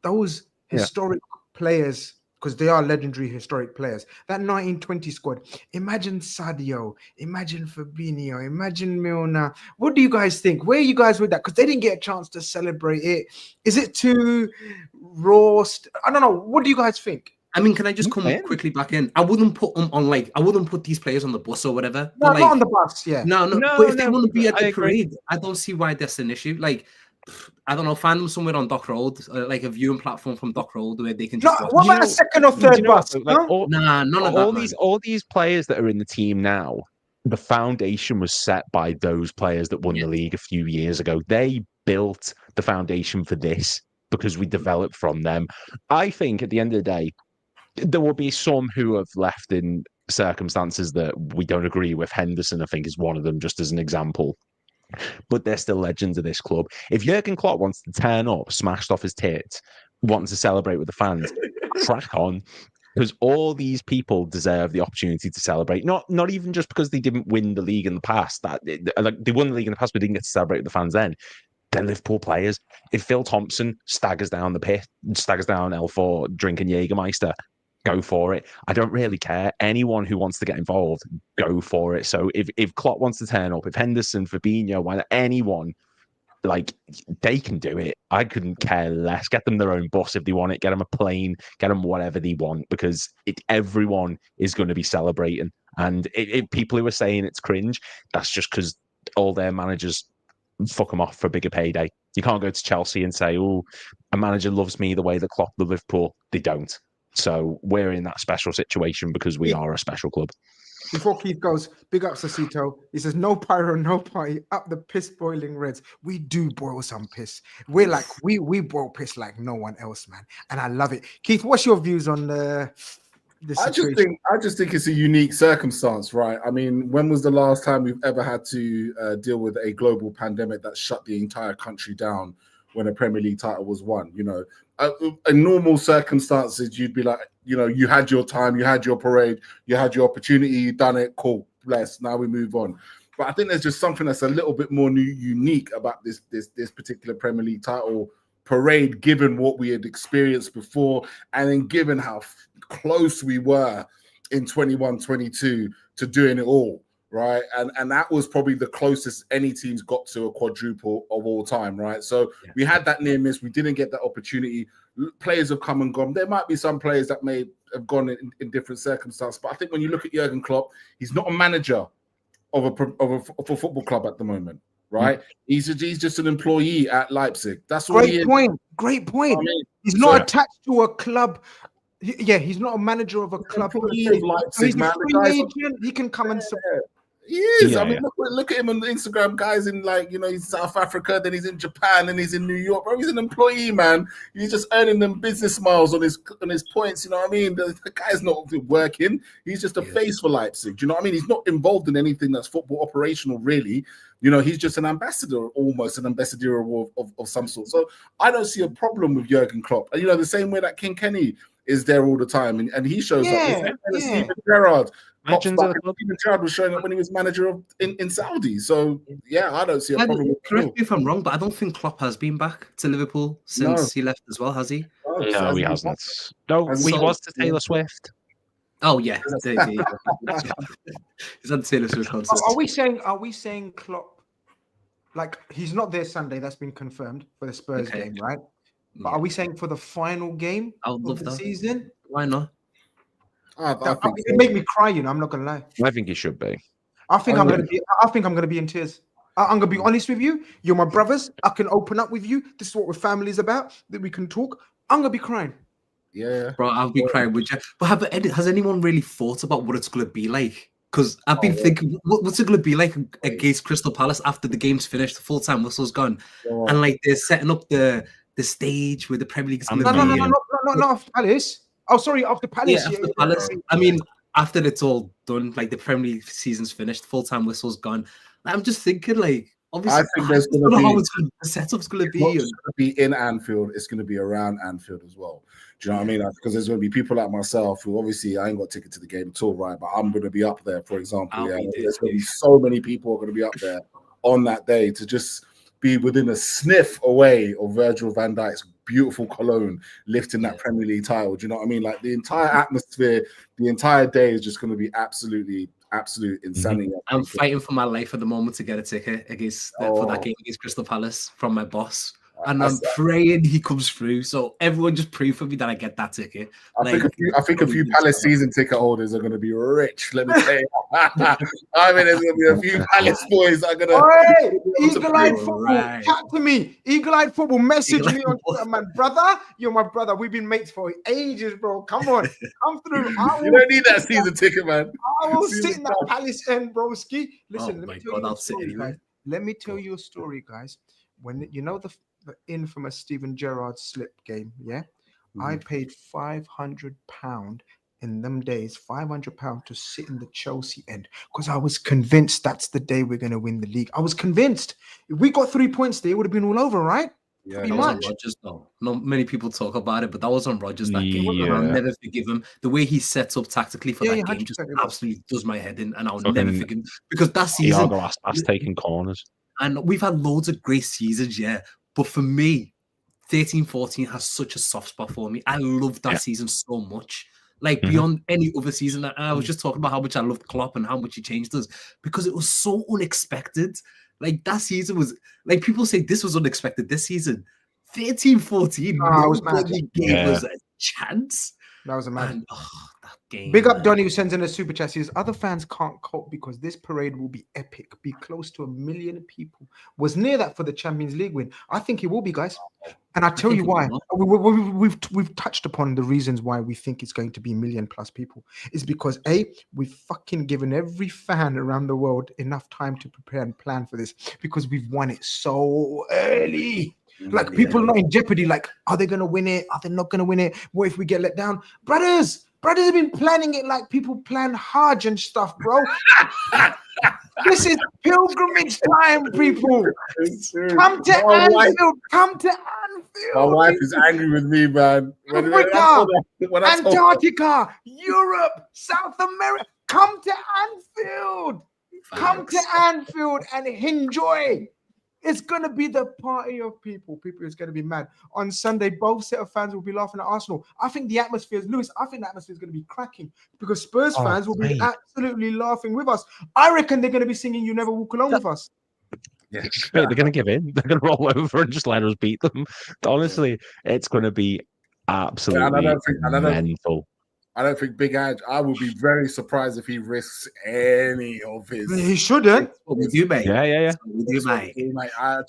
those historic players, because they are legendary historic players. That 1920 squad. Imagine Sadio, imagine Fabinho, imagine Milner. What do you guys think? Where are you guys with that? Because they didn't get a chance to celebrate it. Is it too roast? I don't know. What do you guys think? I mean, can I just come quickly back in? I wouldn't put them on I wouldn't put these players on the bus or whatever. No, not on the bus, yeah. No. But if they want to be at the parade, I don't see why that's an issue. I don't know, find them somewhere on Dock Road, like a viewing platform from Dock Road where they can just watch. What about a second or third bus? None of that. All these players that are in the team now, the foundation was set by those players that won the league a few years ago. They built the foundation for this because we developed from them. I think at the end of the day, there will be some who have left in circumstances that we don't agree with. Henderson, I think, is one of them, just as an example. But they're still legends of this club. If Jurgen Klopp wants to turn up, smashed off his tits, wanting to celebrate with the fans, crack on. Because all these people deserve the opportunity to celebrate. Not even just because they didn't win the league in the past. They won the league in the past, but didn't get to celebrate with the fans then. They're Liverpool players. If Phil Thompson staggers down the pit, staggers down L4 drinking Jägermeister, go for it. I don't really care. Anyone who wants to get involved, go for it. So if Klopp wants to turn up, if Henderson, Fabinho, anyone, they can do it. I couldn't care less. Get them their own bus if they want it. Get them a plane. Get them whatever they want, because everyone is going to be celebrating. And if people who are saying it's cringe, that's just because all their managers fuck them off for a bigger payday. You can't go to Chelsea and say, oh, a manager loves me the way that Klopp loves Liverpool. They don't. So we're in that special situation because we are a special club. Before Keith goes, big up Sasito. He says, no pyro, no party, up the piss boiling Reds. We do boil some piss. We're like, we boil piss like no one else, man. And I love it. Keith, what's your views on the situation? I just think it's a unique circumstance, right? I mean, when was the last time we've ever had to deal with a global pandemic that shut the entire country down when a Premier League title was won? In normal circumstances, you'd be like, you had your time, you had your parade, you had your opportunity, you done it, cool, bless. Now we move on. But I think there's just something that's a little bit more unique about this particular Premier League title parade, given what we had experienced before, and then given how close we were in 21-22 to doing it all. Right, and that was probably the closest any team's got to a quadruple of all time, right? So we had that near miss. We didn't get that opportunity. Players have come and gone. There might be some players that may have gone in different circumstances, but I think when you look at Jurgen Klopp, he's not a manager of a football club at the moment, right? He's just an employee at Leipzig. That's what he is. Great point. I mean, he's not attached to a club. Yeah, he's not a manager of a club. He's a free agent. He can come and support. He is. I mean, look at him on Instagram. Guys in he's South Africa, then he's in Japan, then he's in New York. Bro, he's an employee, man. He's just earning them business miles on his points. You know what I mean? The guy's not working. He's just a face for Leipzig. Do you know what I mean? He's not involved in anything that's football operational, really. He's just an ambassador, almost an ambassador of some sort. So I don't see a problem with Jurgen Klopp. The same way that King Kenny is there all the time, and he shows up. Steven Gerrard. Steven Gerrard was showing up when he was manager in Saudi. So I don't see a problem. Correct me if I'm wrong, but I don't think Klopp has been back to Liverpool since he left as well, has he? No, he hasn't. No, he was to Taylor Swift. Oh yeah, he's on Taylor Swift concert. Are we saying Klopp? Like, he's not there Sunday. That's been confirmed for the Spurs game, right? But are we saying for the final game of the season? Why not? It made me cry. I'm not gonna lie. I think he should be. I think I'm gonna be in tears. I'm gonna be honest with you. You're my brothers. I can open up with you. This is what we're family's about. That we can talk. I'm gonna be crying. Yeah, bro, I'll be crying with you. But has anyone really thought about what it's gonna be like? Because I've been thinking, what's it going to be like against Crystal Palace after the game's finished, the full-time whistle's gone, and they're setting up the stage where the Premier League is going to be. No, after Palace. Oh, sorry, after Palace. Yeah, after Palace. I mean, after it's all done, the Premier League season's finished, full-time whistle's gone. I'm just thinking, Obviously, I think there's I going don't know to how be. it's gonna, the setup's going to It's not be. just going to be in Anfield, it's going to be around Anfield as well. Do you know what I mean? Because there's going to be people like myself who obviously I ain't got a ticket to the game at all, right? But I'm going to be up there, for example. I'll Yeah, be there there's going to be too. so many people who are going to be up there on that day to just be within a sniff away of Virgil van Dijk's beautiful cologne lifting that Premier League title. Do you know what I mean? Like the entire atmosphere, the entire day is just going to be absolute insanity. I'm fighting for my life at the moment to get a ticket for that game against Crystal Palace from my boss. And I'm praying he comes through. So everyone just pray for me that I get that ticket. I think a few Palace season ticket holders are going to be rich. Let me tell you. I mean, there's going to be a few Palace boys that are going to. Eagle-eyed football, chat to me. Eagle-eyed football, message me on Twitter, man. Brother, you're my brother. We've been mates for ages, bro. Come on, come through. You don't need that season ticket, man. I will sit in that Palace end, broski. Listen, let me tell you a story, anyway. guys. Let me tell you a story, guys. When you know the infamous Steven Gerrard slip game, yeah, I paid £500 in them days, £500 to sit in the Chelsea end because I was convinced that's the day we're going to win the league. I was convinced if we got 3 points there, it would have been all over, right? Yeah, that was on Rodgers, though. Not many people talk about it, but that was on Rodgers that game. And I'll never forgive him. The way he sets up tactically for that game just absolutely does my head in, and I'll never forgive him because that season, Thiago taking corners, and we've had loads of great seasons, yeah. But for me, 13-14 has such a soft spot for me. I love that season so much. Like beyond any other season. I was just talking about how much I loved Klopp and how much he changed us because it was so unexpected. Like that season was like people say this was unexpected this season. 13-14, nobody gave us a chance. That was amazing. That game. Big up Donny who sends in a super chat. Says other fans can't cope because this parade will be epic. Be close to 1 million people. Was near that for the Champions League win. I think it will be, guys. And I tell you why. We've touched upon the reasons why we think it's going to be 1 million plus people. Is because we've fucking given every fan around the world enough time to prepare and plan for this because we've won it so early. Like people are not in jeopardy. Like, are they going to win it? Are they not going to win it? What if we get let down? Brothers have been planning it like people plan Hajj and stuff, bro. This is pilgrimage time, people. Come to Anfield. Come to Anfield. My wife is angry with me, man. Africa, Antarctica, Europe, South America. Come to Anfield. Come to Anfield and enjoy. It's going to be the party of people. People is going to be mad. On Sunday, both set of fans will be laughing at Arsenal. I think the atmosphere is, Lewis, I think the atmosphere is going to be cracking because Spurs fans will be absolutely laughing with us. I reckon they're going to be singing You Never Walk Alone with us. Yeah. They're going to give in. They're going to roll over and just let us beat them. Honestly, it's going to be absolutely mental. I don't think Big Ange, I would be very surprised if he risks any of his. He shouldn't. What we do, mate. Yeah. What we do, mate. I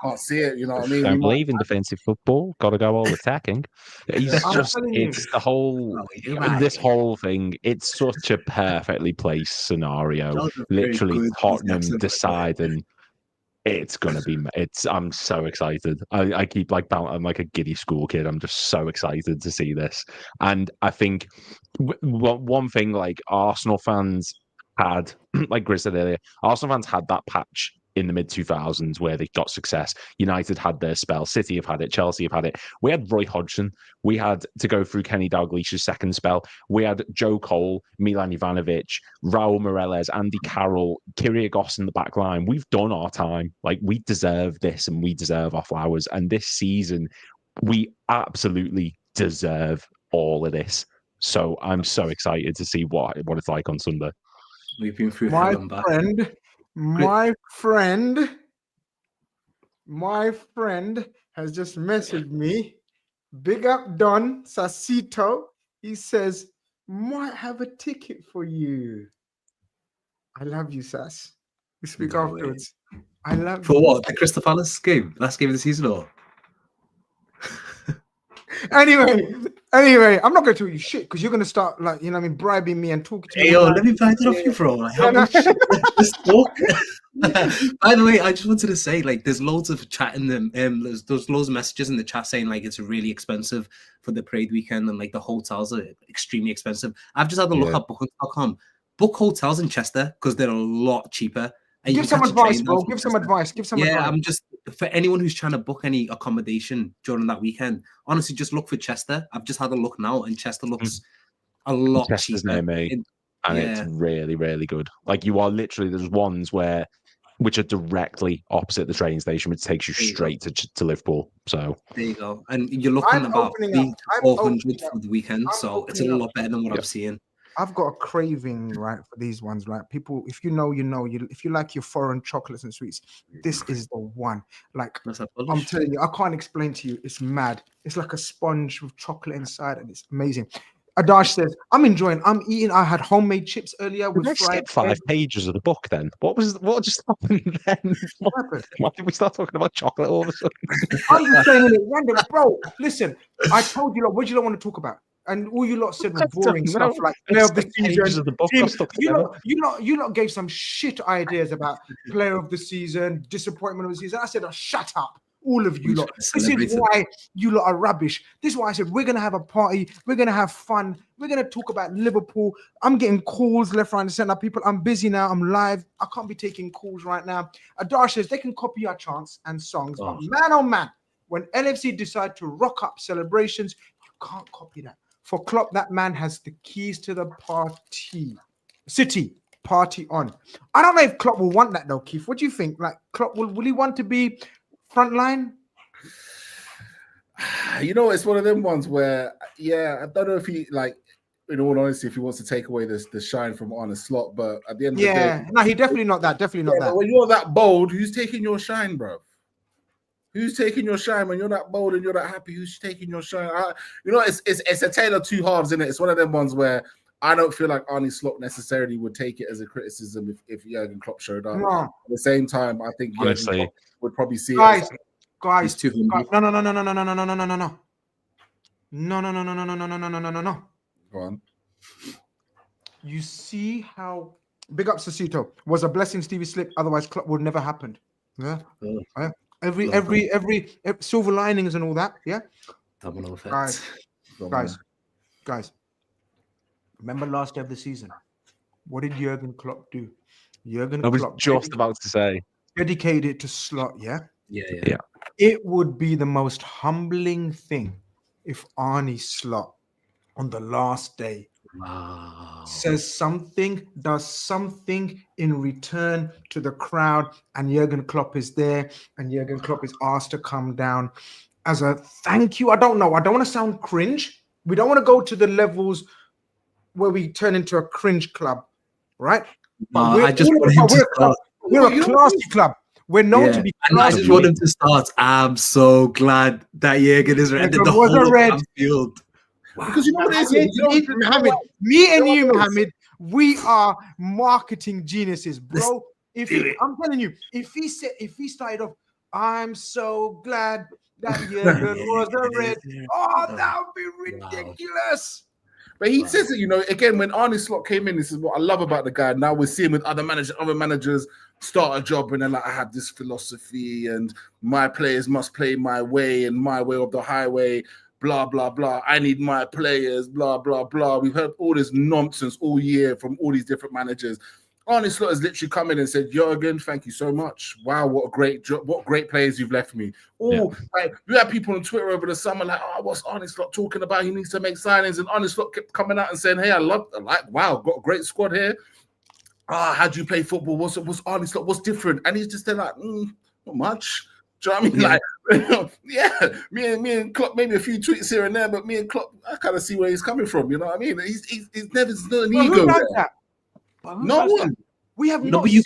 can't see it. You know what I mean? Don't believe in defensive football. Got to go all attacking. It's the whole, this whole thing. It's such a perfectly placed scenario. Literally, Tottenham deciding. It's gonna be. I'm so excited. I keep I'm like a giddy school kid. I'm just so excited to see this. And I think one thing like Arsenal fans had, like Grizz said earlier, Arsenal fans had that patch in the mid-2000s where they got success. United had their spell. City have had it. Chelsea have had it. We had Roy Hodgson. We had to go through Kenny Dalglish's second spell. We had Joe Cole, Milan Ivanovic, Raul Meireles, Andy Carroll, Kyrgios in the back line. We've done our time. Like, we deserve this and we deserve our flowers. And this season, we absolutely deserve all of this. So I'm so excited to see what it's like on Sunday. We've been through My friend has just messaged me. Big up Don Sasito. He says, might have a ticket for you. I love you, Sass. We speak afterwards. I love for you. what? The Crystal Palace game? Last game of the season or? Anyway, I'm not going to tell you shit because you're going to start bribing me and talking to me. Hey, let me buy that off you, bro. Like, how much? By the way, I just wanted to say, there's loads of chat in them. There's loads of messages in the chat saying it's really expensive for the parade weekend and the hotels are extremely expensive. I've just had a look at booking.com. Book hotels in Chester because they're a lot cheaper. And Give you some catch a advice, train bro. down from Give some Chester. advice. Give some Yeah, advice. I'm just for anyone who's trying to book any accommodation during that weekend. Honestly, just look for Chester. I've just had a look now, and Chester looks a lot Chester's cheaper. near me, and it's Yeah. really, really good. Like you are literally, there's ones which are directly opposite the train station, which takes you There you straight to Liverpool. So There you go. And you're looking I'm about opening 300 up. to I'm 400 opening for up. the weekend. I'm So it's a opening lot better than what I'm seeing. I've got a craving, right, for these ones, right? People, if you know, you know. If you like your foreign chocolates and sweets, this is the one. Like, That's a I'm Polish. telling you, I can't explain to you. It's mad. It's like a sponge with chocolate inside, and it's amazing. Adash says, I'm enjoying. I'm eating. I had homemade chips earlier did I with fried skip 5 egg. pages of the book then? What just happened then? What happened? Why did we start talking about chocolate all of a sudden? I'm just saying it random, bro. Listen, I told you, lot, what do you lot want to talk about? And all you lot said was boring stuff like player of the Pages season. of the book Team. got stuck together. You lot gave some shit ideas about player of the season, disappointment of the season. I said, shut up, all of you lot. This is why you lot are rubbish. This is why I said we're gonna have a party, we're gonna have fun, we're gonna talk about Liverpool. I'm getting calls left, right, and center. People, I'm busy now. I'm live. I can't be taking calls right now. Adash says they can copy our chants and songs, but man, oh man, when LFC decide to rock up celebrations, you can't copy that. For Klopp, that man has the keys to the party. City, party on. I don't know if Klopp will want that though, Keith. What do you think? Like, Klopp, will he want to be frontline? You know, it's one of them ones where, yeah, I don't know if he, like, in all honesty, if he wants to take away the shine from Arne Slot, but at the end of the day, no, he definitely not that. Definitely not that. But when you're that bold, who's taking your shine, bro? Who's taking your shine when you're that bold and you're that happy? Who's taking your shine? You know, it's a tale of two halves, isn't it? It's one of them ones where I don't feel like Arne Slot necessarily would take it as a criticism if Jurgen Klopp showed up. No. At the same time, I think Jurgen Klopp would probably see guys, it. Guys, too humble. No. Go on. You see how big up Sasito was a blessing, Stevie Slip. Otherwise, Klopp would never happened. Yeah. Every silver linings and all that. Yeah. Domino effect. Guys. Remember last day of the season? What did Jurgen Klopp do? I was just about to say. Dedicated to Slot. Yeah. Yeah. It would be the most humbling thing if Arne Slot on the last day says something, does something in return to the crowd, and Jurgen Klopp is there, and Jurgen Klopp is asked to come down as a thank you. I don't know. I don't want to sound cringe. We don't want to go to the levels where we turn into a cringe club, right? But we're a classy club. We're known to be classy. And I just want him to start. I'm so glad that Jurgen is red. The whole field. Wow. Because you know what it is, Mohammed, me and you, Mohammed, we are marketing geniuses, bro. I'm telling you, if he started off, I'm so glad that Jurgen was a red. Oh, that would be ridiculous. But he says it, you know, again, when Arne Slot came in, this is what I love about the guy. Now we're seeing with other managers start a job and they're like, I have this philosophy and my players must play my way and my way of the highway, blah, blah, blah. I need my players, blah, blah, blah. We've heard all this nonsense all year from all these different managers. Arne Slot has literally come in and said, Jurgen, thank you so much. Wow, what a great job. What great players you've left me. Like, you had people on Twitter over the summer like, what's Arne Slot talking about? He needs to make signings. And Arne Slot kept coming out and saying, hey, wow, got a great squad here. How do you play football? What's Arne Slot? What's different? And he's just there like, not much. Do you know what I mean? Like, me and Klopp, maybe a few tweets here and there, but me and Klopp, I kind of see where he's coming from. You know what I mean? He's never an ego there. No one. We have no, but you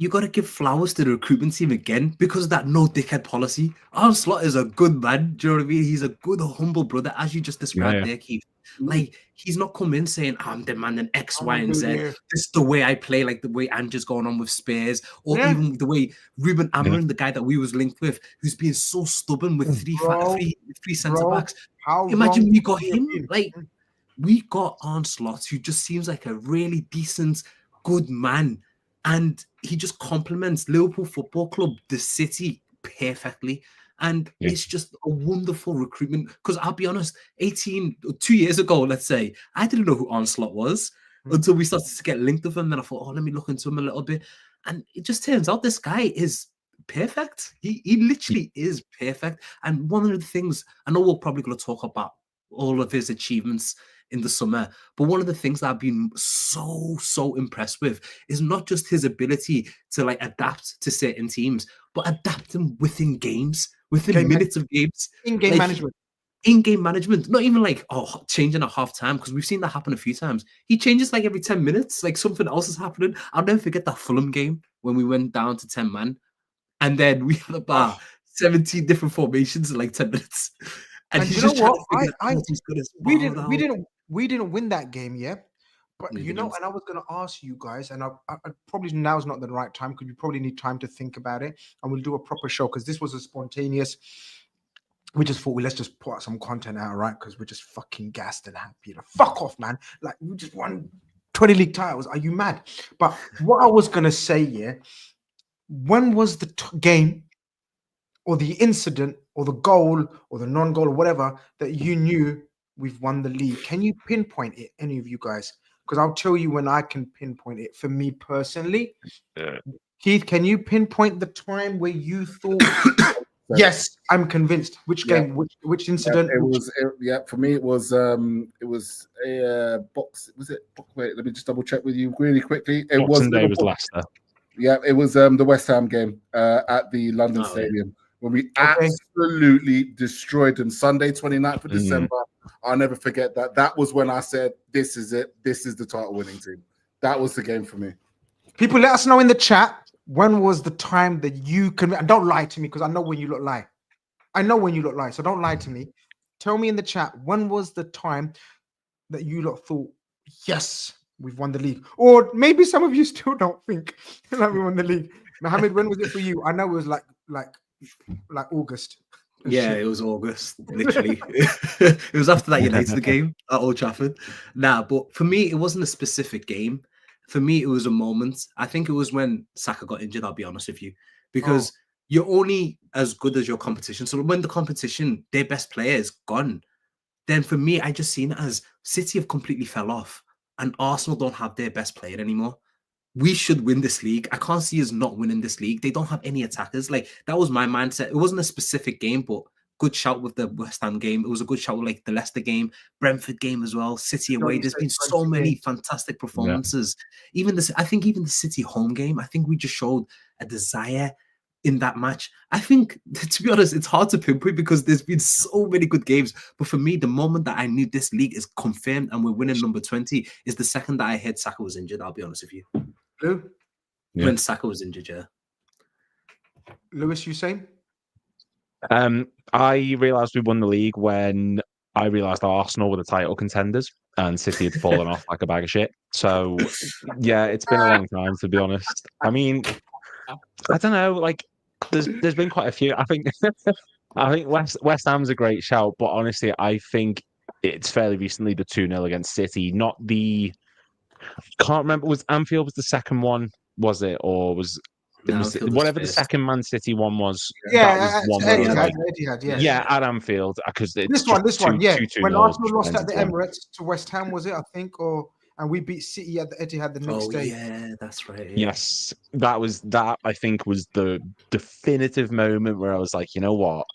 gotta give flowers to the recruitment team again because of that no dickhead policy. Arne Slot is a good man. Do you know what I mean? He's a good, humble brother, as you just described there, Keith. Like, he's not come in saying, I'm demanding X, Y, and Z. This is the way I play, like the way Ange's going on with Spears, or even the way Ruben Amorim, the guy that we was linked with, who's being so stubborn with three centre-backs. Imagine we got him. Like, we got Arne Slot, who just seems like a really decent, good man. And he just complements Liverpool Football Club, the city, perfectly. And it's just a wonderful recruitment. Because I'll be honest, 2 years ago, let's say, I didn't know who Arne Slot was until we started to get linked with him. Then I thought, let me look into him a little bit. And it just turns out this guy is perfect. He literally is perfect. And one of the things, I know we're probably going to talk about all of his achievements in the summer, but one of the things that I've been so impressed with is not just his ability to like adapt to certain teams, but adapting within games, within minutes of games. In-game Like, management. In-game management, not even like changing at half time, because we've seen that happen a few times. He changes like every 10 minutes, like something else is happening. I'll never forget that Fulham game when we went down to 10 man, and then we had about 17 different formations in like 10 minutes. And he's you know just trying what? to figure out he's gonna We didn't win that game, yeah. But We you know, didn't. and I was gonna ask you guys, and I probably now is not the right time because you probably need time to think about it, and we'll do a proper show because this was a spontaneous. We just thought, let's just put some content out, right? Because we're just fucking gassed and happy. Fuck off, man. Like, we just won 20 league titles. Are you mad? But what I was going to say, yeah, when was the game or the incident or the goal or the non-goal or whatever that you knew we've won the league? Can you pinpoint it, any of you guys? Because I'll tell you when I can pinpoint it for me personally. Keith, can you pinpoint the time where you thought... Yes, I'm convinced. Which game? Which incident? For me, it was a box. Was it? Wait, let me just double check with you really quickly. It was Leicester. Yeah, it was the West Ham game at the London Stadium when we absolutely destroyed them. Sunday, 29th of December. I'll never forget that. That was when I said, "This is it. This is the title winning team." That was the game for me. People, let us know in the chat. When was the time that you can... And don't lie to me because I know when you look lie. I know when you look lie, so don't lie to me. Tell me in the chat, when was the time that you lot thought, yes, we've won the league? Or maybe some of you still don't think that we won the league. Mohammed, when was it for you? I know it was like August. Yeah, it was August, literally. It was after that United game at Old Trafford. But for me, it wasn't a specific game. For me, it was a moment. I think it was when Saka got injured, I'll be honest with you. Because you're only as good as your competition. So when the competition, their best player is gone, then for me, I just seen it as City have completely fell off and Arsenal don't have their best player anymore. We should win this league. I can't see us not winning this league. They don't have any attackers. Like, that was my mindset. It wasn't a specific game, but good shout with the West Ham game. It was a good shout with like the Leicester game, Brentford game as well, City away. There's been so many fantastic performances. Even this, I think even the City home game, I think we just showed a desire in that match. I think, to be honest, it's hard to pinpoint because there's been so many good games. But for me, the moment that I knew this league is confirmed and we're winning number 20 is the second that I heard Saka was injured, I'll be honest with you. Lou? When Saka was injured, yeah. Lewis, you saying? I realised we won the league when I realised Arsenal were the title contenders and City had fallen off like a bag of shit. So, yeah, it's been a long time, to be honest. I mean, I don't know, like, there's been quite a few. I think West Ham's a great shout, but honestly, I think it's fairly recently the 2-0 against City. Not the... Can't remember, was Anfield was the second one, was it? Or was... whatever the second Man City one was, that was one Etihad, at Anfield, because this one, when Arsenal lost at the Emirates to West Ham, was it? I think, and we beat City at the Etihad the next day. Yeah, that's right. Yeah. Yes, that. I think was the definitive moment where I was like, you know what,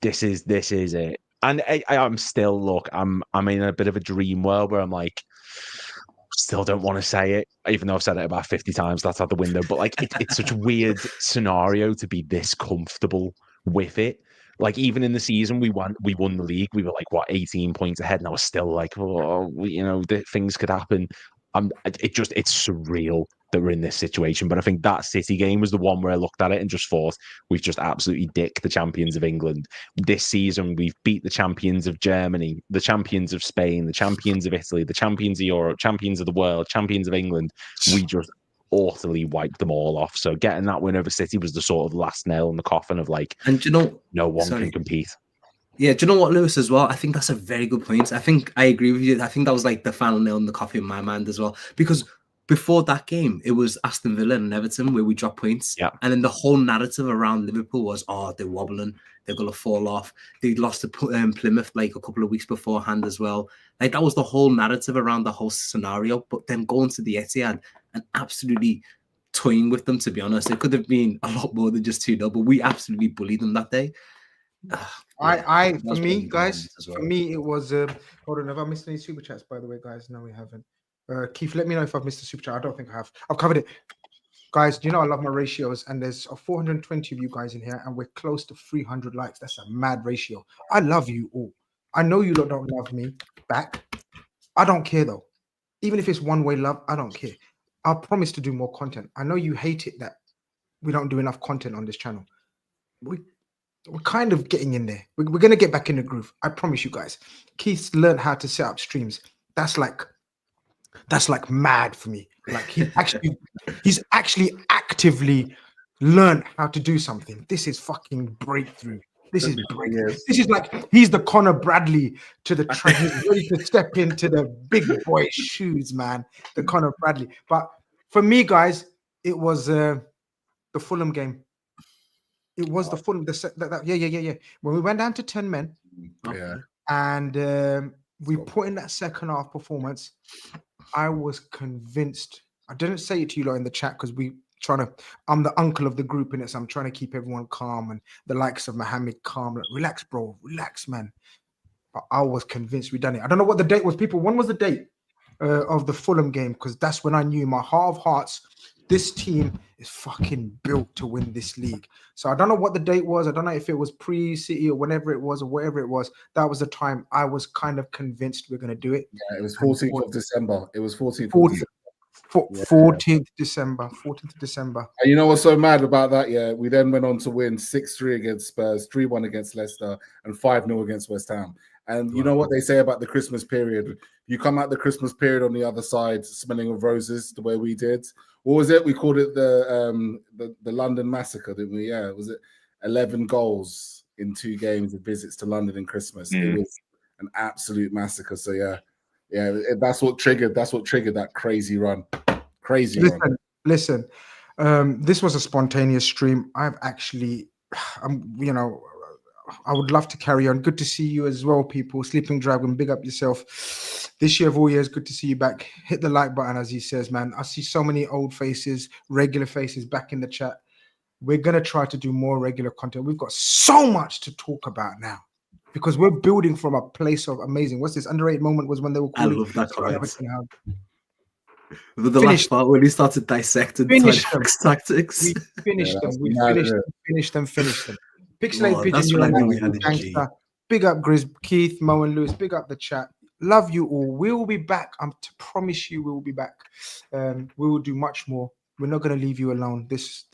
this is it. And I'm still I'm in a bit of a dream world where I'm like, still don't want to say it, even though I've said it about 50 times. That's out the window. But like, it's such a weird scenario to be this comfortable with it. Like, even in the season, we won the league. We were like, what, 18 points ahead, and I was still like, things could happen. It's surreal that we're in this situation. But I think that City game was the one where I looked at it and just thought, we've just absolutely dicked the champions of England. This season, we've beat the champions of Germany, the champions of Spain, the champions of Italy, the champions of Europe, champions of the world, champions of England. We just utterly wiped them all off. So getting that win over City was the sort of last nail in the coffin of like, and you know, no one can compete. Yeah, do you know what, Lewis, as well? I think that's a very good point. I think I agree with you. I think that was like the final nail in the coffin in my mind as well. Because before that game, it was Aston Villa and Everton where we dropped points. Yeah. And then the whole narrative around Liverpool was, they're wobbling. They're going to fall off. They lost to Plymouth like a couple of weeks beforehand as well. Like, that was the whole narrative around the whole scenario. But then going to the Etihad and absolutely toying with them, to be honest. It could have been a lot more than just 2-0, but we absolutely bullied them that day. For me, guys, for me, it was. Hold on, have I missed any super chats? By the way, guys, no, we haven't. Keith, let me know if I've missed a super chat. I don't think I have. I've covered it, guys. Do you know I love my ratios? And there's 420 of you guys in here, and we're close to 300 likes. That's a mad ratio. I love you all. I know you lot don't love me back. I don't care though. Even if it's one-way love, I don't care. I promise to do more content. I know you hate it that we don't do enough content on this channel. We're kind of getting in there. We're going to get back in the groove. I promise you guys. Keith's learned how to set up streams. That's like mad for me. Like he's actually actively learned how to do something. This is fucking breakthrough. This is breakthrough. Yes. This is like he's the Conor Bradley to the train. He's ready to step into the big boy shoes, man. The Conor Bradley. But for me, guys, it was the Fulham game. It was the Fulham. Yeah. When we went down to 10 men, and we put in that second half performance, I was convinced. I didn't say it to you lot in the chat because I'm the uncle of the group in it, so I'm trying to keep everyone calm and the likes of Mohammed calm. Like, relax, bro. Relax, man. But I was convinced we'd done it. I don't know what the date was, people. When was the date of the Fulham game? Because that's when I knew in my heart of hearts, this team is fucking built to win this league. So I don't know what the date was. I don't know if it was pre-City or whenever it was or whatever it was. That was the time I was kind of convinced we're going to do it. Yeah, it was 14th of December. It was 14th. 14th December. 14th December. And you know what's so mad about that? Yeah, we then went on to win 6-3 against Spurs, 3-1 against Leicester, and 5-0 against West Ham. And you know what they say about the Christmas period? You come out the Christmas period on the other side smelling of roses the way we did. What was it? We called it the London Massacre, didn't we? Yeah, was it 11 goals in 2 games of visits to London in Christmas? It was an absolute massacre. So yeah, that's what triggered that crazy run. Listen. This was a spontaneous stream. I've actually, I would love to carry on. Good to see you as well, people. Sleeping Dragon, big up yourself. This year of all years, good to see you back. Hit the like button, as he says, man. I see so many old faces, regular faces back in the chat. We're going to try to do more regular content. We've got so much to talk about now because we're building from a place of amazing. What's this underrated moment was when they were calling. I love that comment. The last part when he started dissecting tactics. We finished them. We finished them. Pixelate Pigeon, gangster. Big up Grizz, Keith, Mo, and Lewis. Big up the chat. Love you all. We will be back. I'm to promise you, we will be back. We will do much more. We're not going to leave you alone this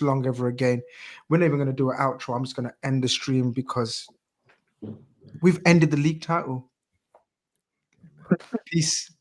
long ever again. We're not even going to do an outro. I'm just going to end the stream because we've ended the league title. Peace.